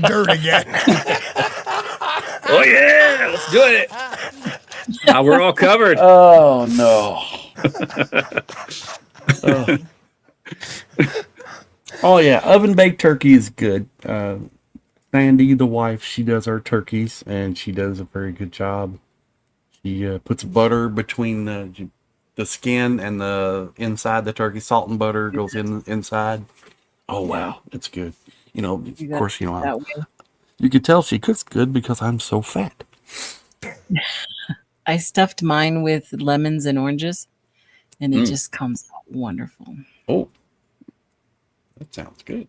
dirt again. Oh yeah, let's do it. Now we're all covered. Oh no. Oh yeah, oven baked turkey is good. Sandy, the wife, she does our turkeys, and she does a very good job. She puts butter between the skin and the inside the turkey. Salt and butter goes inside. Oh wow, it's good. Of course, you could tell she cooks good because I'm so fat. I stuffed mine with lemons and oranges, and it just comes out wonderful. Oh, that sounds good.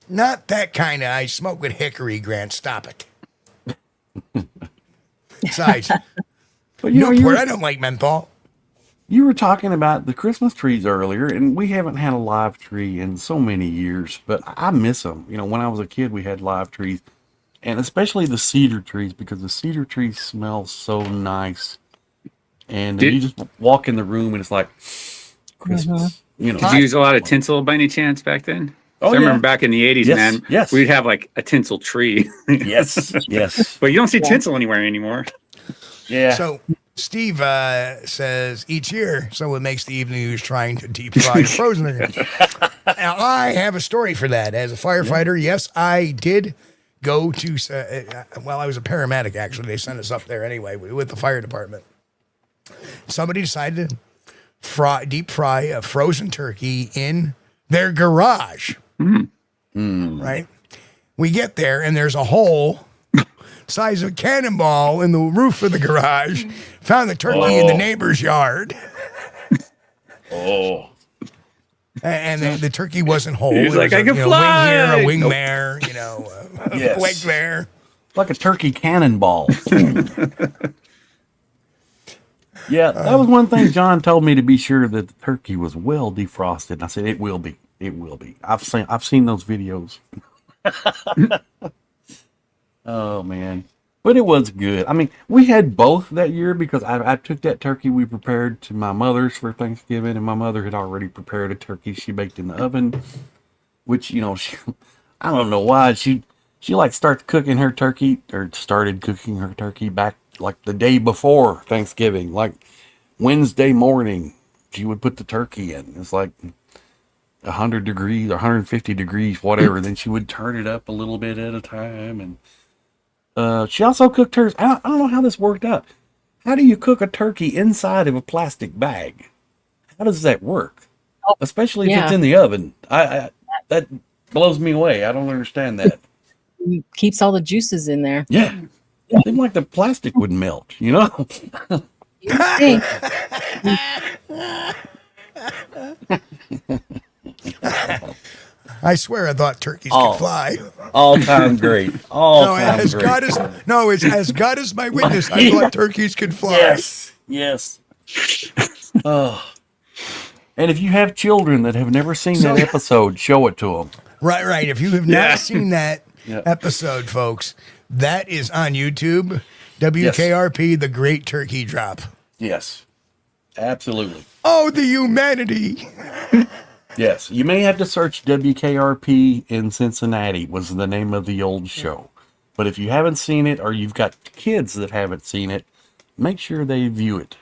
Not that kind of. I smoke with hickory, Grant. Stop it. Besides, but I don't like menthol. You were talking about the Christmas trees earlier, and we haven't had a live tree in so many years, but I miss them. When I was a kid, we had live trees, and especially the cedar trees, because the cedar trees smell so nice. And you just walk in the room, and it's like Christmas. Did you use a lot of tinsel by any chance back then? Oh, I remember back in the 80s, man. Yes. We'd have like a tinsel tree. Yes. But you don't see tinsel anywhere anymore. Yeah. So Steve says each year someone makes the evening news trying to deep fry frozen again. Now, I have a story for that. As a firefighter, yes, I did go to, I was a paramedic, actually. They sent us up there anyway with the fire department. Somebody decided to deep fry a frozen turkey in their garage. Right? We get there and there's a hole size of a cannonball in the roof of the garage. Found the turkey in the neighbor's yard. Oh. And the turkey wasn't whole. He's like, I can Wing fly. here, a wing there, Yes. a leg there. Like a turkey cannonball. Yeah, that was one thing John told me, to be sure that the turkey was well defrosted. And I said, it will be. It will be. I've seen those videos. Oh, man. But it was good. I mean, we had both that year because I took that turkey we prepared to my mother's for Thanksgiving, and my mother had already prepared a turkey she baked in the oven, which, I don't know why. She started cooking her turkey back like the day before Thanksgiving, like Wednesday morning. She would put the turkey in. It's like 100 degrees, 150 degrees, whatever. Then she would turn it up a little bit at a time, and she also cooked hers. I don't know how this worked out. How do you cook a turkey inside of a plastic bag? How does that work? Especially if it's in the oven. I that blows me away. I don't understand that. It keeps all the juices in there. Yeah. It seemed like the plastic would melt, You think. I swear I thought turkeys could fly. All time great. As God is my witness, I thought turkeys could fly. Yes. Oh. And if you have children that have never seen that episode, show it to them. Right. If you have not seen that episode, folks, that is on YouTube. WKRP, The Great Turkey Drop. Yes. Absolutely. Oh, the humanity. Yes. You may have to search WKRP in Cincinnati was the name of the old show. But if you haven't seen it, or you've got kids that haven't seen it, make sure they view it.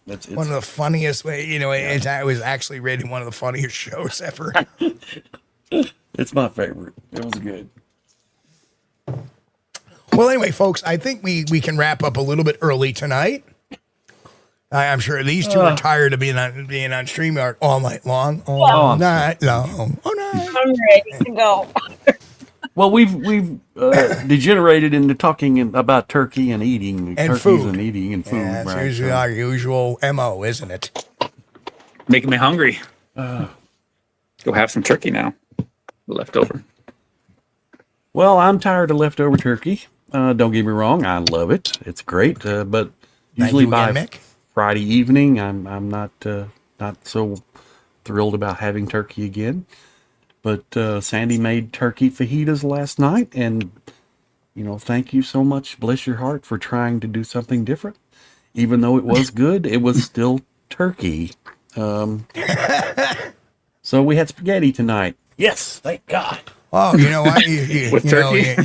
It's one of the funniest way. It was actually rated one of the funniest shows ever. It's my favorite. It was good. Well, anyway, folks, I think we can wrap up a little bit early tonight. I'm sure these two are tired of being on StreamYard all night long. All night long. I'm ready to go. Well, we've degenerated into talking about turkey and eating, and turkeys food. and eating and food. Yeah, that's right? usually our usual MO, isn't it? Making me hungry. Go have some turkey now. Leftover. Well, I'm tired of leftover turkey. Don't get me wrong, I love it. It's great, but usually by Friday evening, I'm not so thrilled about having turkey again. But Sandy made turkey fajitas last night, and thank you so much, bless your heart, for trying to do something different. Even though it was good, it was still turkey. So we had spaghetti tonight. Yes, thank God. Oh, you know what? With turkey?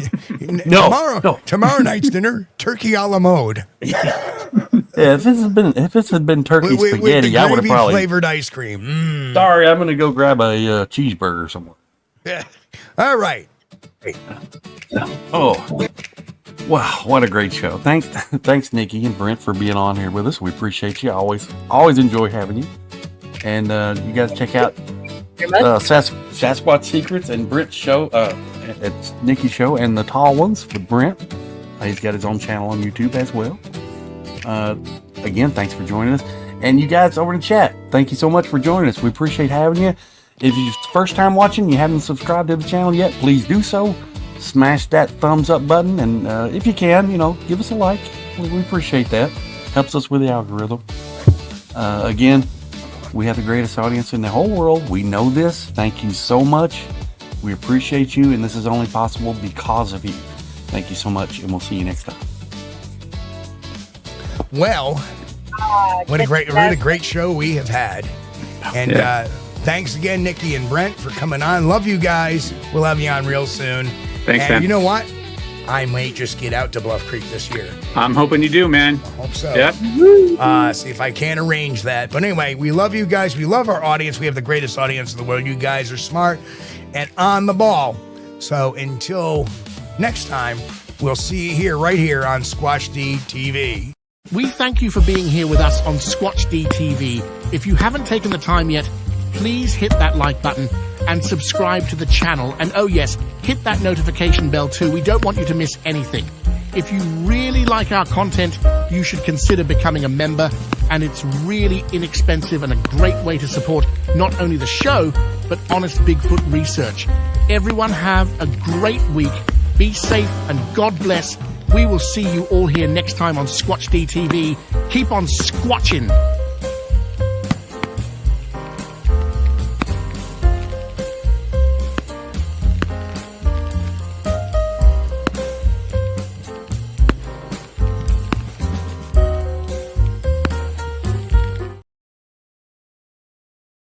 Tomorrow night's dinner, turkey a la mode. Yeah, if this had been turkey spaghetti, with I would have probably flavored ice cream. Sorry, I'm gonna go grab a cheeseburger somewhere. Yeah. All right. Oh, wow! What a great show. Thanks, Nikki and Brent, for being on here with us. We appreciate you. Always enjoy having you. And you guys check out Sasquatch Secrets and Brent's show. It's Nikki's show and the Tall Ones with Brent. He's got his own channel on YouTube as well. Again, thanks for joining us. And you guys over in the chat, thank you so much for joining us. We appreciate having you. If it's the first time watching, you haven't subscribed to the channel yet, please do so. Smash that thumbs up button, and if you can, give us a like. We appreciate that. Helps us with the algorithm. Again, we have the greatest audience in the whole world. We know this. Thank you so much. We appreciate you, and this is only possible because of you. Thank you so much, and we'll see you next time. Well, what a great show we have had. And thanks again, Nikki and Brent, for coming on. Love you guys. We'll have you on real soon. Thanks, and man. You know what? I might just get out to Bluff Creek this year. I'm hoping you do, man. I hope so. Yep. See if I can arrange that. But anyway, we love you guys. We love our audience. We have the greatest audience in the world. You guys are smart and on the ball. So until next time, we'll see you right here on Squatch-D TV. We thank you for being here with us on Squatch-D TV. If you haven't taken the time yet, please hit that like button and subscribe to the channel. And oh yes, hit that notification bell too. We don't want you to miss anything. If you really like our content, you should consider becoming a member, and it's really inexpensive and a great way to support not only the show, but honest Bigfoot research. Everyone have a great week. Be safe and God bless. We will see you all here next time on Squatch-D TV. Keep on squatching.